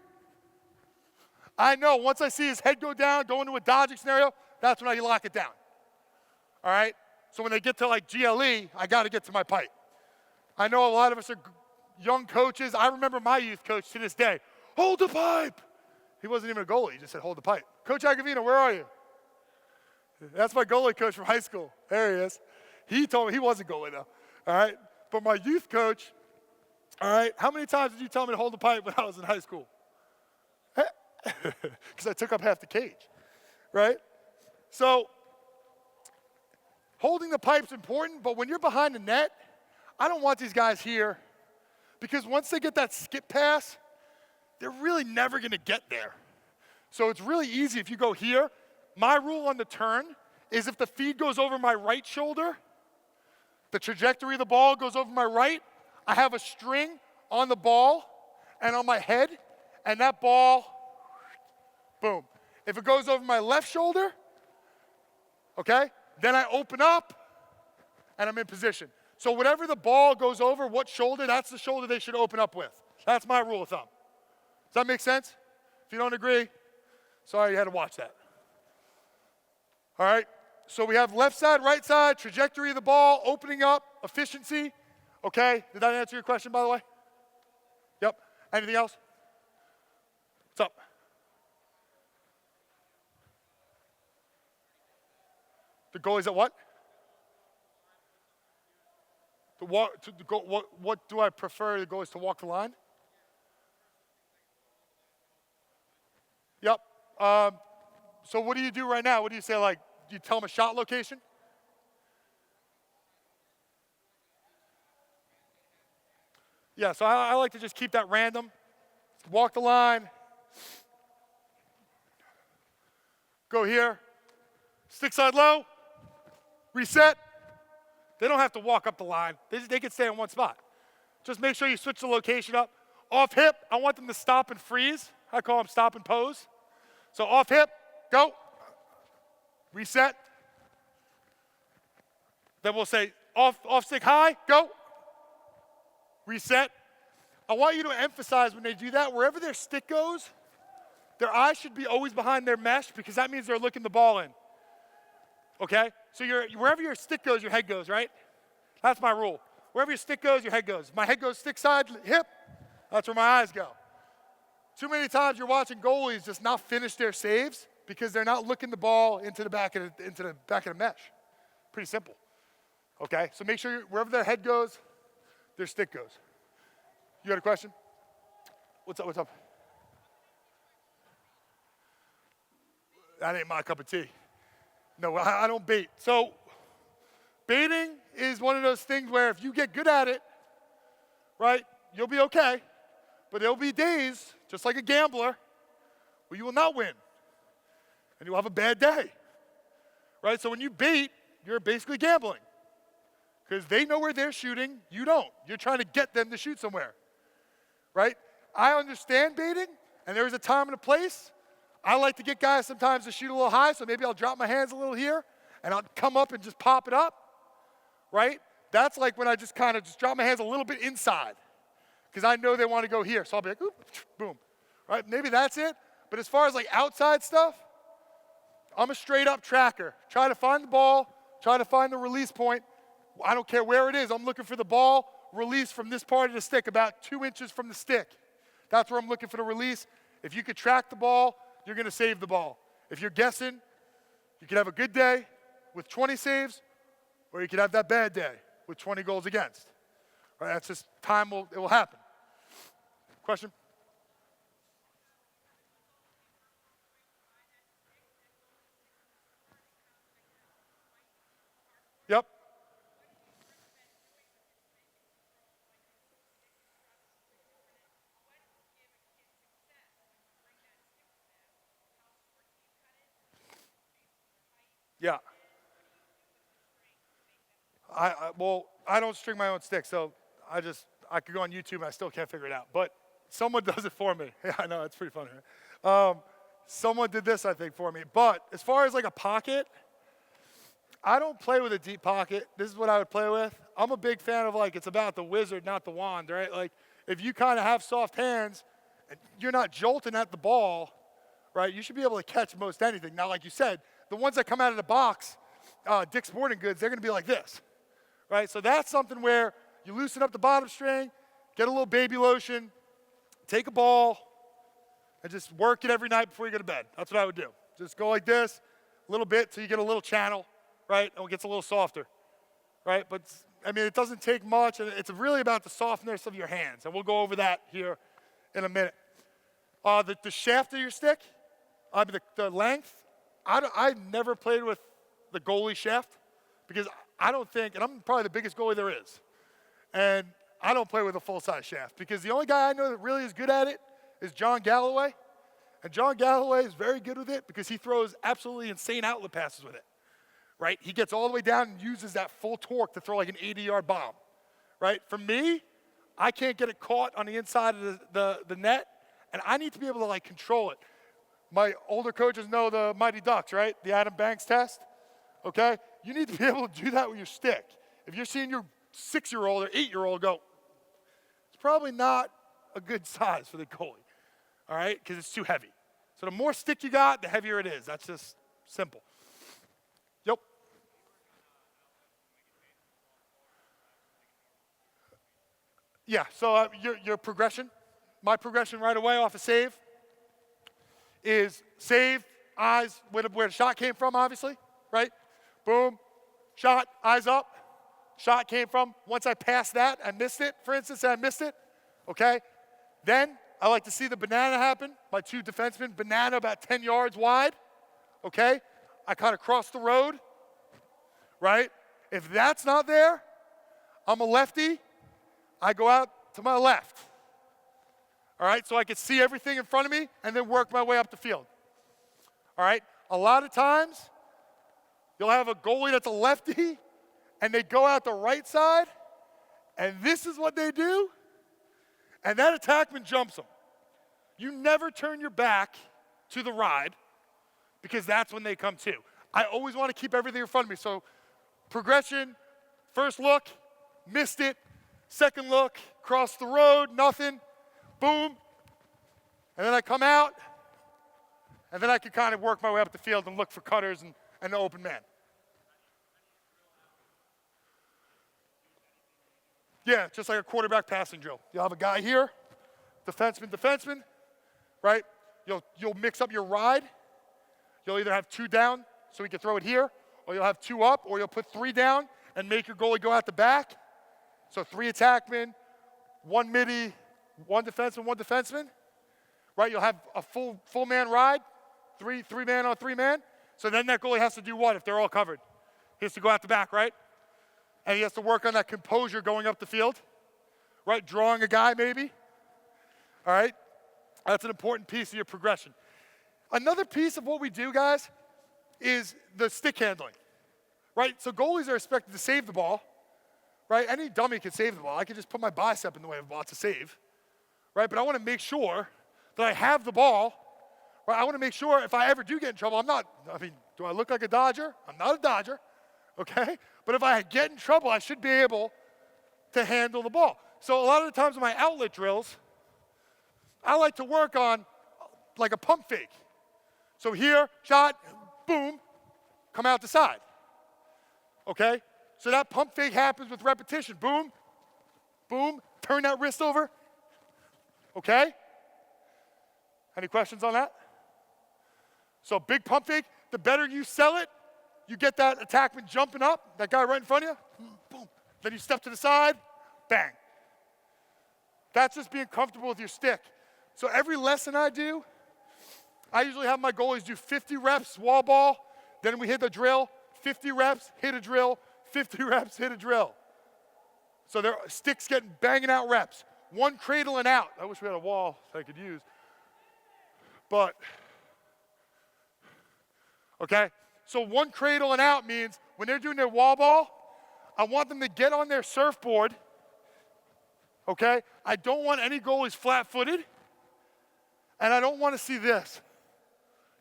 I know once I see his head go down, go into a dodging scenario, that's when I lock it down. All right? So when they get to like GLE, I got to get to my pipe. I know a lot of us are young coaches. I remember my youth coach to this day. Hold the pipe. He wasn't even a goalie. He just said, hold the pipe. Coach Agavino, where are you? That's my goalie coach from high school. There he is. He told me he wasn't goalie though. All right? But my youth coach, all right, how many times did you tell me to hold the pipe when I was in high school? Because I took up half the cage, right? So holding the pipe's important, but when you're behind the net, I don't want these guys here because once they get that skip pass, they're really never going to get there. So it's really easy if you go here. My rule on the turn is if the feed goes over my right shoulder, the trajectory of the ball goes over my right, I have a string on the ball and on my head, and that ball, boom. If it goes over my left shoulder, okay, then I open up and I'm in position. So whatever the ball goes over, what shoulder, that's the shoulder they should open up with. That's my rule of thumb. Does that make sense? If you don't agree, sorry you had to watch that. All right, so we have left side, right side, trajectory of the ball, opening up, efficiency. Okay, did that answer your question, by the way? Yep. Anything else? What's up? The goalie's at what? What do I prefer the goalies to walk the line? Yep. So what do you do right now? What do you say, like, do you tell them a shot location? Yeah, so I like to just keep that random. Walk the line. Go here. Stick side low. Reset. They don't have to walk up the line. They can stay in one spot. Just make sure you switch the location up. Off hip, I want them to stop and freeze. I call them stop and pose. So off hip, go. Reset. Then we'll say off stick high, go. Reset. I want you to emphasize when they do that, wherever their stick goes, their eyes should be always behind their mesh because that means they're looking the ball in. Okay? So wherever your stick goes, your head goes, right? That's my rule. Wherever your stick goes, your head goes. If my head goes stick side, hip, that's where my eyes go. Too many times you're watching goalies just not finish their saves because they're not looking the ball into the back of the mesh. Pretty simple. Okay, so make sure wherever their head goes, their stick goes. You got a question? What's up? That ain't my cup of tea. No, I don't bait. So baiting is one of those things where if you get good at it, right, you'll be okay. But there'll be days, just like a gambler, where you will not win. And you'll have a bad day. Right? So when you bait, you're basically gambling. Because they know where they're shooting, you don't. You're trying to get them to shoot somewhere. Right? I understand baiting, and there is a time and a place. I like to get guys sometimes to shoot a little high, so maybe I'll drop my hands a little here, and I'll come up and just pop it up. Right? That's like when I just kind of just drop my hands a little bit inside. Because I know they want to go here. So I'll be like, oop, boom. Right? Maybe that's it. But as far as like outside stuff, I'm a straight up tracker. Try to find the ball, try to find the release point. I don't care where it is. I'm looking for the ball release from this part of the stick, about 2 inches from the stick. That's where I'm looking for the release. If you could track the ball, you're going to save the ball. If you're guessing, you could have a good day with 20 saves, or you could have that bad day with 20 goals against. Right? That's just it will happen. Question? Yep. Yeah. I don't string my own stick, so I could go on YouTube and I still can't figure it out. But someone does it for me. Yeah, I know, it's pretty funny. Right? Someone did this, I think, for me. But as far as like a pocket, I don't play with a deep pocket. This is what I would play with. I'm a big fan of like, it's about the wizard, not the wand, right? Like, if you kind of have soft hands and you're not jolting at the ball, right, you should be able to catch most anything. Now, like you said, the ones that come out of the box, Dick's Sporting Goods, they're going to be like this, right? So that's something where you loosen up the bottom string, get a little baby lotion, take a ball, and just work it every night before you go to bed. That's what I would do. Just go like this a little bit till you get a little channel, right? And it gets a little softer, right? But, I mean, it doesn't take much, and it's really about the softness of your hands. And we'll go over that here in a minute. The shaft of your stick, the length, I never played with the goalie shaft because I don't think, and I'm probably the biggest goalie there is, and I don't play with a full-size shaft because the only guy I know that really is good at it is John Galloway. And John Galloway is very good with it because he throws absolutely insane outlet passes with it, right? He gets all the way down and uses that full torque to throw like an 80-yard bomb, right? For me, I can't get it caught on the inside of the net, and I need to be able to like control it. My older coaches know the Mighty Ducks, right? The Adam Banks test, okay? You need to be able to do that with your stick. If you're seeing your 6-year-old or 8-year-old go, it's probably not a good size for the goalie, all right? Because it's too heavy. So the more stick you got, the heavier it is. That's just simple. Yep. Yeah, so your progression, my progression right away off a save is save, eyes, where the shot came from, obviously, right? Boom, shot, eyes up, shot came from. Once I passed that, I missed it, for instance, and I missed it, okay? Then I like to see the banana happen. My two defensemen, banana about 10 yards wide, okay? I kind of cross the road, right? If that's not there, I'm a lefty, I go out to my left. All right, so I can see everything in front of me and then work my way up the field. All right, a lot of times you'll have a goalie that's a lefty and they go out the right side and this is what they do and that attackman jumps them. You never turn your back to the ride because that's when they come to. I always want to keep everything in front of me. So progression, first look, missed it, second look, cross the road, nothing. Boom, and then I come out, and then I can kind of work my way up the field and look for cutters and the open man. Yeah, just like a quarterback passing drill. You'll have a guy here, defenseman, right? You'll mix up your ride. You'll either have 2 down so he can throw it here, or you'll have 2 up, or you'll put 3 down and make your goalie go out the back. So 3 attackmen, 1 midi, 1 defenseman, right? You'll have a full man ride, 3 man on 3 man. So then that goalie has to do what if they're all covered? He has to go out the back, right? And he has to work on that composure going up the field, right? Drawing a guy maybe, all right? That's an important piece of your progression. Another piece of what we do, guys, is the stick handling, right? So goalies are expected to save the ball, right? Any dummy can save the ball. I can just put my bicep in the way of the ball to save, right? But I want to make sure that I have the ball, right? I want to make sure if I ever do get in trouble, do I look like a dodger? I'm not a dodger, okay? But if I get in trouble, I should be able to handle the ball. So a lot of the times in my outlet drills, I like to work on like a pump fake. So here, shot, boom, come out the side, okay? So that pump fake happens with repetition. Boom, boom, turn that wrist over, okay? Any questions on that? So big pump fake, the better you sell it, you get that attackman jumping up, that guy right in front of you, boom. Then you step to the side, bang. That's just being comfortable with your stick. So every lesson I do, I usually have my goalies do 50 reps wall ball, then we hit the drill, 50 reps, hit a drill, 50 reps, hit a drill. So their sticks getting banging out reps. 1 cradle and out. I wish we had a wall that I could use. But, okay? So 1 cradle and out means when they're doing their wall ball, I want them to get on their surfboard, okay? I don't want any goalies flat-footed, and I don't want to see this.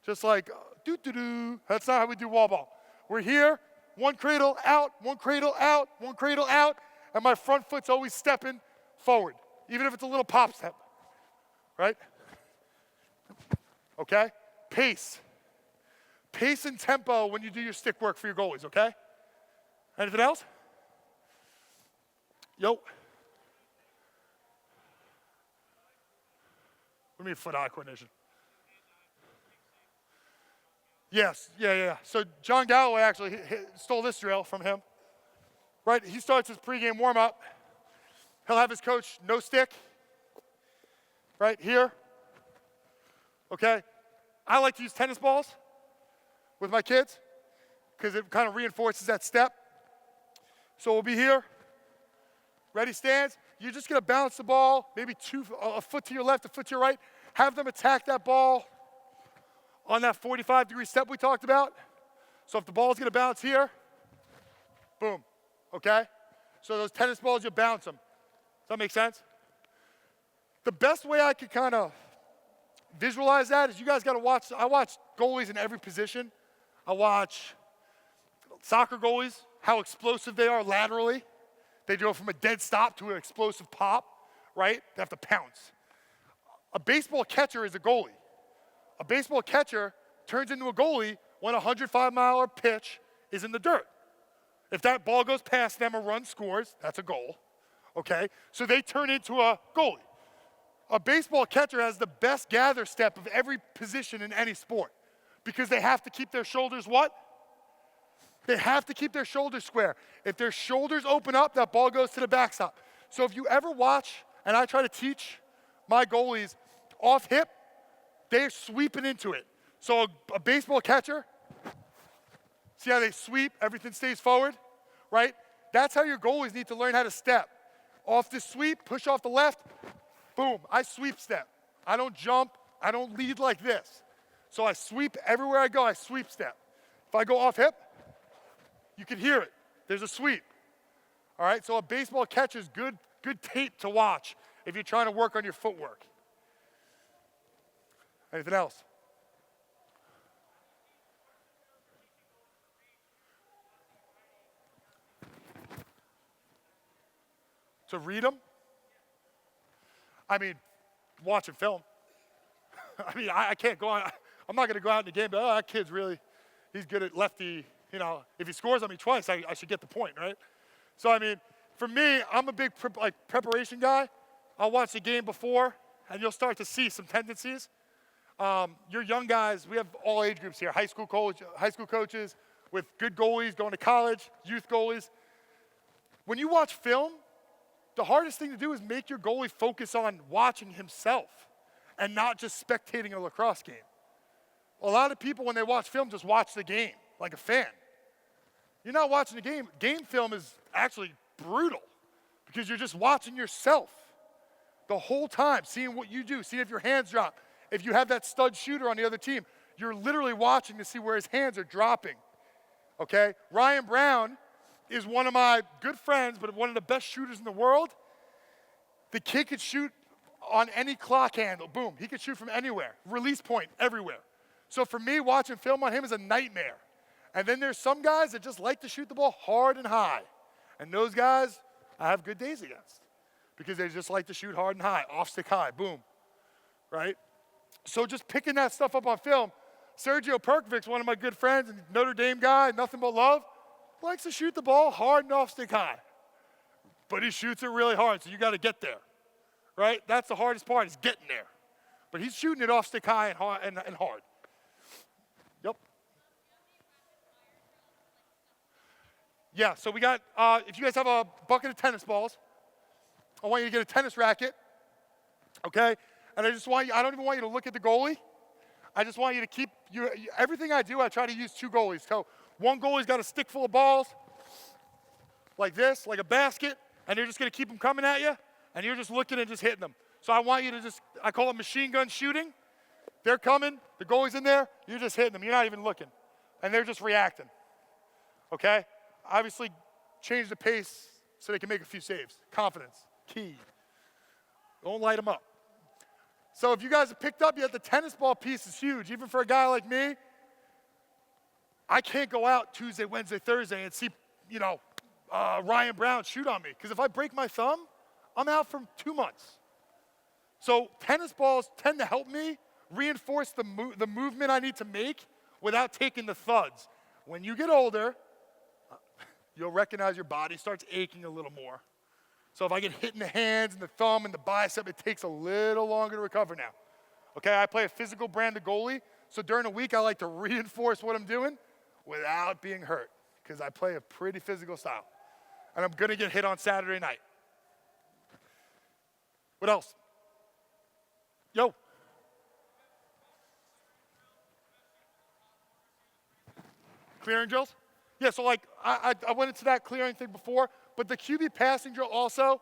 Just like, doo-doo-doo. That's not how we do wall ball. We're here, 1 cradle out, 1 cradle out, 1 cradle out, and my front foot's always stepping forward, even if it's a little pop step, right? Okay? Pace. Pace and tempo when you do your stick work for your goalies, okay? Anything else? Yo. What do you mean foot-eye coordination? Yes, yeah. So John Galloway actually stole this drill from him, right? He starts his pregame warm-up. He'll have his coach no stick, right here, okay? I like to use tennis balls with my kids because it kind of reinforces that step. So we'll be here, ready, stands. You're just gonna bounce the ball, maybe a foot to your left, a foot to your right. Have them attack that ball on that 45-degree step we talked about. So if the ball's gonna bounce here, boom, okay? So those tennis balls, you bounce them. Does that make sense? The best way I could kind of visualize that is you guys gotta watch, I watch goalies in every position. I watch soccer goalies, how explosive they are laterally. They go from a dead stop to an explosive pop, right? They have to pounce. A baseball catcher is a goalie. A baseball catcher turns into a goalie when a 105-mile-an-hour pitch is in the dirt. If that ball goes past them, a run scores, that's a goal, okay? So they turn into a goalie. A baseball catcher has the best gather step of every position in any sport because they have to keep their shoulders what? They have to keep their shoulders square. If their shoulders open up, that ball goes to the backstop. So if you ever watch, and I try to teach my goalies off hip, they're sweeping into it. So a baseball catcher, see how they sweep, everything stays forward, right? That's how your goalies need to learn how to step. Off this sweep, push off the left, boom, I sweep step. I don't jump, I don't lead like this. So I sweep everywhere I go, I sweep step. If I go off hip, you can hear it. There's a sweep. All right, so a baseball catcher is good tape to watch if you're trying to work on your footwork. Anything else? To read them? I mean, watching film. I mean, I can't go on. I'm not going to go out in the game, but that kid's really, he's good at lefty. You know, if he scores on me twice, I should get the point, right? So, I mean, For me, I'm a big preparation guy. I'll watch the game before, and you'll start to see some tendencies. You're young guys. We have all age groups here, high school coaches with good goalies going to college, youth goalies. When you watch film, the hardest thing to do is make your goalie focus on watching himself and not just spectating a lacrosse game. A lot of people, when they watch film, just watch the game like a fan. You're not watching the game. Game film is actually brutal because you're just watching yourself the whole time, seeing what you do, seeing if your hands drop. If you have that stud shooter on the other team, you're literally watching to see where his hands are dropping, okay? Ryan Brown is one of my good friends, but one of the best shooters in the world. The kid could shoot on any clock handle. Boom, he could shoot from anywhere. Release point, everywhere. So for me, watching film on him is a nightmare. And then there's some guys that just like to shoot the ball hard and high. And those guys, I have good days against because they just like to shoot hard and high, off stick high, boom, right? So just picking that stuff up on film, Sergio Perkovic's one of my good friends and Notre Dame guy, nothing but love, likes to shoot the ball hard and off stick high. But he shoots it really hard, so you got to get there, right? That's the hardest part is getting there. But he's shooting it off stick high and hard. Yep. Yeah, so we got, if you guys have a bucket of tennis balls, I want you to get a tennis racket, okay? And I don't even want you to look at the goalie. I just want you to keep, everything I do, I try to use two goalies. So one goalie's got a stick full of balls, like this, like a basket, and they're just gonna keep them coming at you, and you're just looking and just hitting them. So I want you to I call it machine gun shooting. They're coming, the goalie's in there, you're just hitting them, you're not even looking. And they're just reacting, okay? Obviously, change the pace so they can make a few saves. Confidence, key. Don't light them up. So if you guys have picked up yet, the tennis ball piece is huge. Even for a guy like me, I can't go out Tuesday, Wednesday, Thursday and see, Ryan Brown shoot on me. Because if I break my thumb, I'm out for 2 months. So tennis balls tend to help me reinforce the movement I need to make without taking the thuds. When you get older, you'll recognize your body starts aching a little more. So if I get hit in the hands and the thumb and the bicep, it takes a little longer to recover now. Okay, I play a physical brand of goalie, so during the week I like to reinforce what I'm doing without being hurt because I play a pretty physical style. And I'm gonna get hit on Saturday night. What else? Yo. Clearing drills? Yeah, so like I went into that clearing thing before, but the QB passing drill also,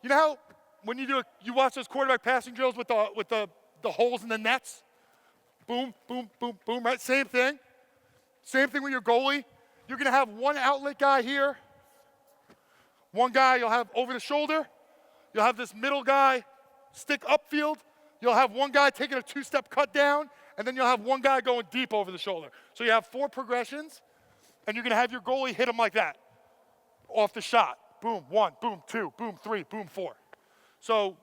you know how when you watch those quarterback passing drills with the holes in the nets? Boom, boom, boom, boom, right? Same thing. Same thing with your goalie. You're gonna have one outlet guy here, one guy you'll have over the shoulder, you'll have this middle guy stick upfield, you'll have one guy taking a 2-step cut down, and then you'll have one guy going deep over the shoulder. So you have 4 progressions, and you're gonna have your goalie hit them like that, off the shot. Boom, 1, boom, 2, boom, 3, boom, 4. So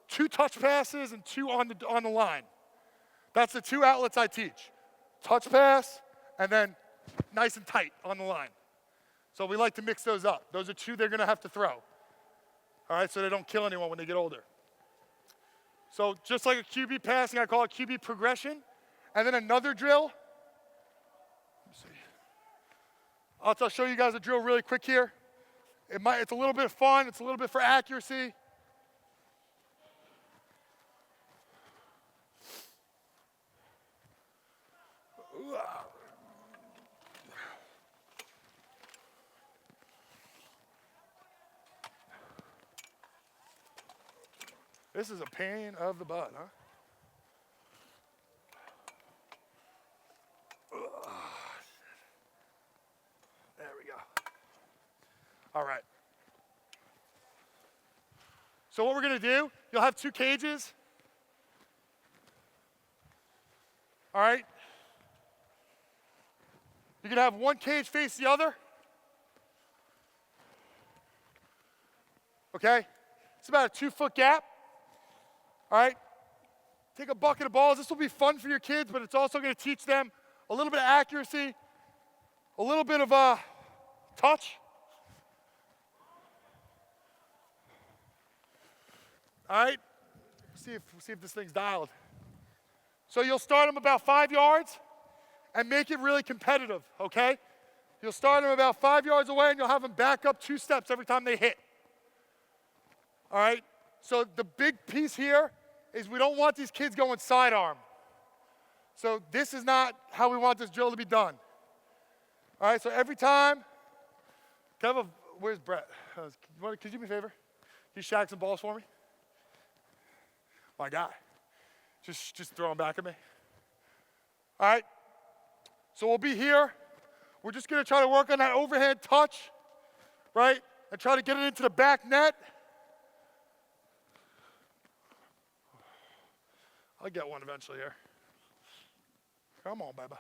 2 touch passes and 2 on the line. That's the 2 outlets I teach. Touch pass, and then nice and tight on the line. So we like to mix those up. Those are 2 they're gonna have to throw. All right, so they don't kill anyone when they get older. So just like a QB passing, I call it QB progression. And then another drill. Let me see. I'll show you guys a drill really quick here. It's a little bit of fun. It's a little bit for accuracy. This is a pain of the butt, huh? There we go. All right. So what we're gonna do, you'll have 2 cages. All right. You're gonna have one cage face the other. Okay? It's about a 2-foot gap. All right? Take a bucket of balls. This will be fun for your kids, but it's also going to teach them a little bit of accuracy, a little bit of touch. All right? See if this thing's dialed. So you'll start them about 5 yards and make it really competitive, okay? You'll start them about 5 yards away and you'll have them back up 2 steps every time they hit. All right? So the big piece here is we don't want these kids going sidearm. So this is not how we want this drill to be done. All right, so every time, where's Brett? Could you do me a favor? Can you shag some balls for me? My guy. Just throw them back at me. All right, so we'll be here. We're just gonna try to work on that overhand touch, right? And try to get it into the back net. I'll get one eventually here. Come on, baby.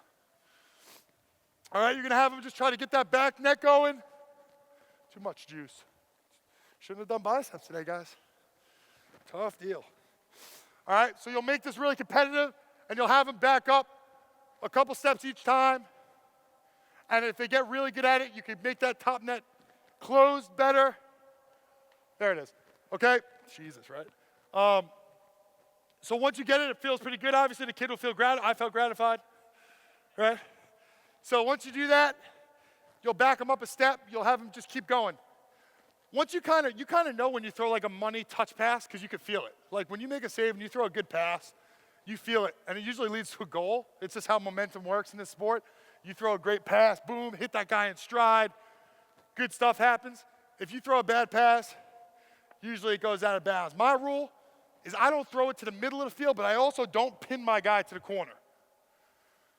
All right, you're gonna have them just try to get that back net going. Too much juice. Shouldn't have done biceps today, guys. Tough deal. All right, so you'll make this really competitive, and you'll have them back up a couple steps each time. And if they get really good at it, you can make that top net closed better. There it is. Okay? Jesus, right? So once you get it, it feels pretty good. Obviously, the kid will feel I felt gratified, right? So once you do that, you'll back them up a step. You'll have them just keep going. Once you kind of know when you throw like a money touch pass because you can feel it. Like when you make a save and you throw a good pass, you feel it, and it usually leads to a goal. It's just how momentum works in this sport. You throw a great pass, boom, hit that guy in stride, good stuff happens. If you throw a bad pass, usually it goes out of bounds. My rule is I don't throw it to the middle of the field, but I also don't pin my guy to the corner.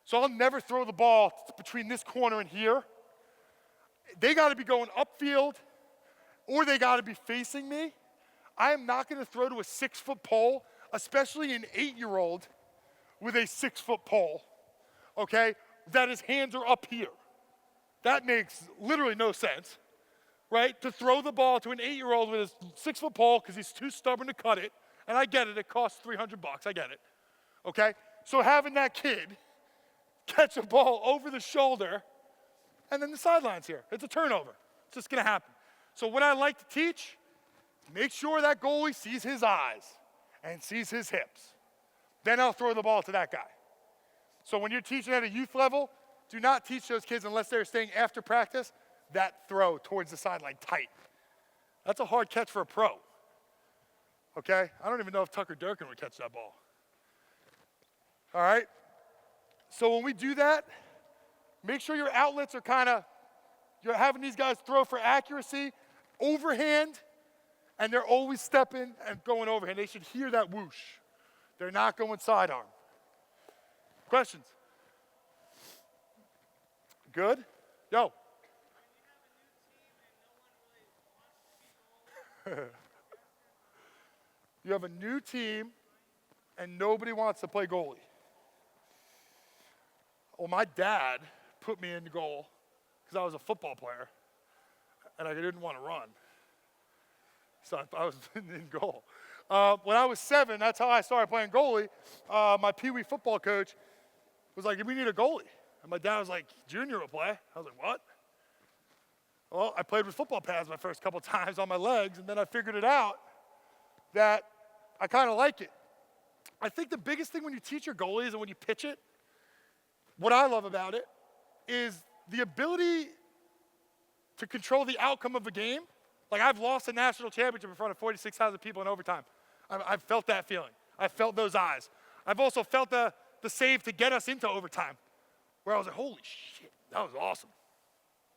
So I'll never throw the ball between this corner and here. They got to be going upfield, or they got to be facing me. I am not going to throw to a 6-foot pole, especially an 8-year-old with a 6-foot pole, okay, that his hands are up here. That makes literally no sense, right? To throw the ball to an 8-year-old with a 6-foot pole because he's too stubborn to cut it, and I get it, it costs $300, I get it, okay? So having that kid catch a ball over the shoulder, and then the sideline's here. It's a turnover. It's just going to happen. So what I like to teach, make sure that goalie sees his eyes and sees his hips. Then I'll throw the ball to that guy. So when you're teaching at a youth level, do not teach those kids unless they're staying after practice that throw towards the sideline tight. That's a hard catch for a pro. Okay? I don't even know if Tucker Durkin would catch that ball. All right? So when we do that, make sure your outlets are you're having these guys throw for accuracy, overhand, and they're always stepping and going overhand. They should hear that whoosh. They're not going sidearm. Questions? Good? Yo. You have a new team and nobody wants to play goalie. Well, my dad put me in goal because I was a football player and I didn't want to run. So I was in goal. When I was 7, that's how I started playing goalie. My Pee Wee football coach was like, we need a goalie. And my dad was like, Junior will play. I was like, what? Well, I played with football pads my first couple times on my legs, and then I figured it out that I kind of like it. I think the biggest thing when you teach your goalies and when you pitch it, what I love about it is the ability to control the outcome of a game. Like I've lost a national championship in front of 46,000 people in overtime. I've felt that feeling. I've felt those eyes. I've also felt the save to get us into overtime where I was like, holy shit, that was awesome.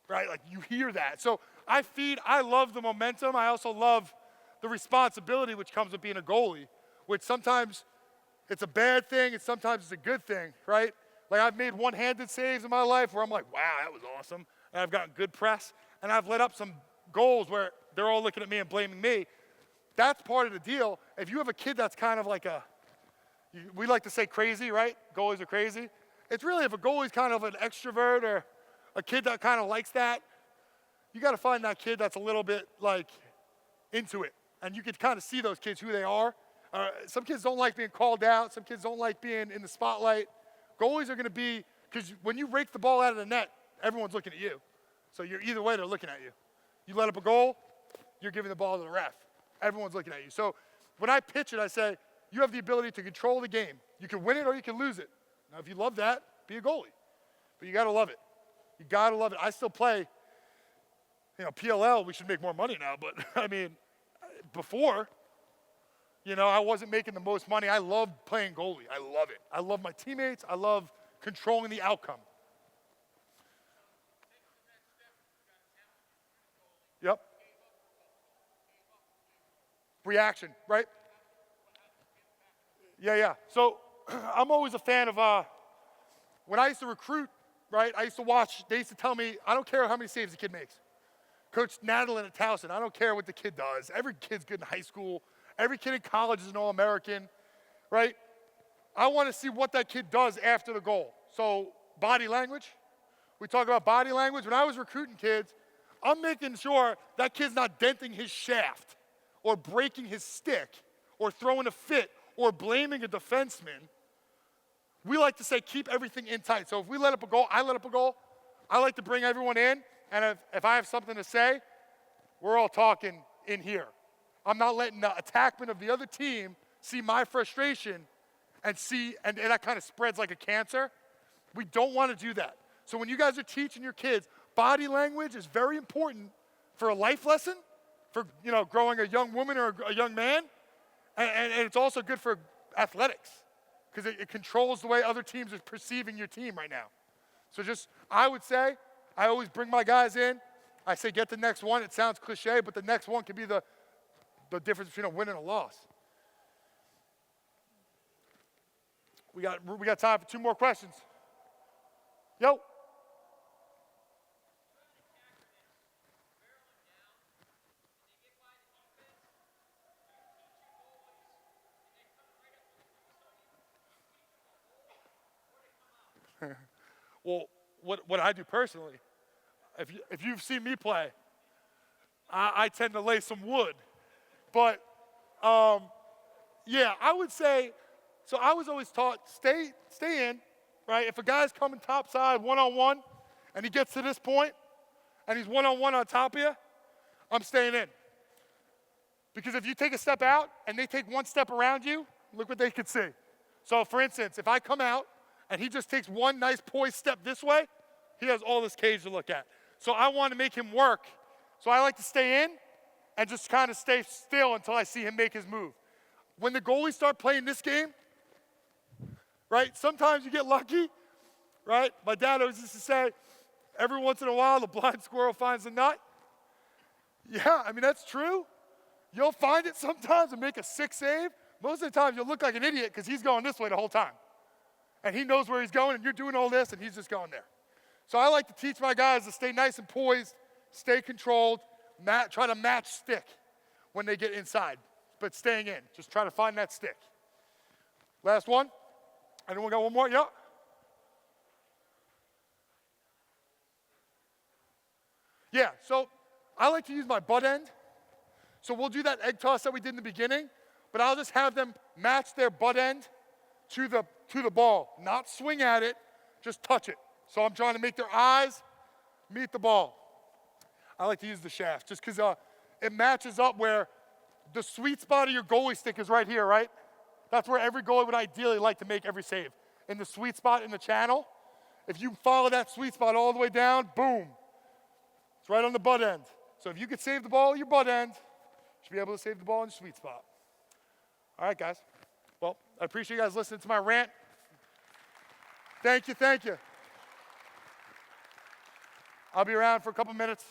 Right? Like you hear that. So I love the momentum. I also love the responsibility which comes with being a goalie, which sometimes it's a bad thing and sometimes it's a good thing, right? Like I've made one-handed saves in my life where I'm like, wow, that was awesome. And I've gotten good press. And I've let up some goals where they're all looking at me and blaming me. That's part of the deal. If you have a kid that's kind of like we like to say crazy, right? Goalies are crazy. It's really if a goalie's kind of an extrovert or a kid that kind of likes that, you got to find that kid that's a little bit like into it. And you can kind of see those kids, who they are. Some kids don't like being called out. Some kids don't like being in the spotlight. Goalies are going to be, because when you rake the ball out of the net, everyone's looking at you. So you're either way, they're looking at you. You let up a goal, you're giving the ball to the ref. Everyone's looking at you. So When I pitch it, I say, you have the ability to control the game. You can win it or you can lose it. Now, if you love that, be a goalie. But you got to love it. You got to love it. I still play, PLL, we should make more money now. But, I mean, before, I wasn't making the most money. I love playing goalie. I love it. I love my teammates. I love controlling the outcome. Yep. Reaction, right? Yeah. So I'm always a fan of, when I used to recruit, right, I used to watch, they used to tell me, I don't care how many saves the kid makes. Coach Nadalin at Towson, I don't care what the kid does. Every kid's good in high school. Every kid in college is an All-American, right? I want to see what that kid does after the goal. So body language. We talk about body language. When I was recruiting kids, I'm making sure that kid's not denting his shaft or breaking his stick or throwing a fit or blaming a defenseman. We like to say keep everything in tight. So if we let up a goal, I let up a goal. I like to bring everyone in, and if I have something to say, we're all talking in here. I'm not letting the attackman of the other team see my frustration and that kind of spreads like a cancer. We don't want to do that. So when you guys are teaching your kids, body language is very important for a life lesson, for growing a young woman or a young man, and it's also good for athletics because it controls the way other teams are perceiving your team right now. So I would say, I always bring my guys in. I say get the next one. It sounds cliche, but the next one could be the difference between a win and a loss. We got time for 2 more questions. Yo. Well, what I do personally, if you've seen me play, I tend to lay some wood. But, yeah, I would say, so I was always taught, stay in, right? If a guy's coming topside one-on-one and he gets to this point and he's one-on-one on top of you, I'm staying in. Because if you take a step out and they take one step around you, look what they could see. So, for instance, if I come out and he just takes one nice poised step this way, he has all this cage to look at. So I want to make him work. So I like to stay in and just kind of stay still until I see him make his move. When the goalies start playing this game, right, sometimes you get lucky, right? My dad always used to say, every once in a while, the blind squirrel finds the nut. Yeah, I mean, that's true. You'll find it sometimes and make a sick save. Most of the time, you'll look like an idiot because he's going this way the whole time. And he knows where he's going, and you're doing all this, and he's just going there. So I like to teach my guys to stay nice and poised, stay controlled, try to match stick when they get inside, but staying in. Just try to find that stick. Last one. Anyone got one more? Yeah. Yeah, so I like to use my butt end. So we'll do that egg toss that we did in the beginning, but I'll just have them match their butt end to the ball. Not swing at it, just touch it. So I'm trying to make their eyes meet the ball. I like to use the shaft just because it matches up where the sweet spot of your goalie stick is right here, right? That's where every goalie would ideally like to make every save. In the sweet spot in the channel, if you follow that sweet spot all the way down, boom. It's right on the butt end. So if you could save the ball at your butt end, you should be able to save the ball in the sweet spot. All right, guys. Well, I appreciate you guys listening to my rant. Thank you. I'll be around for a couple minutes.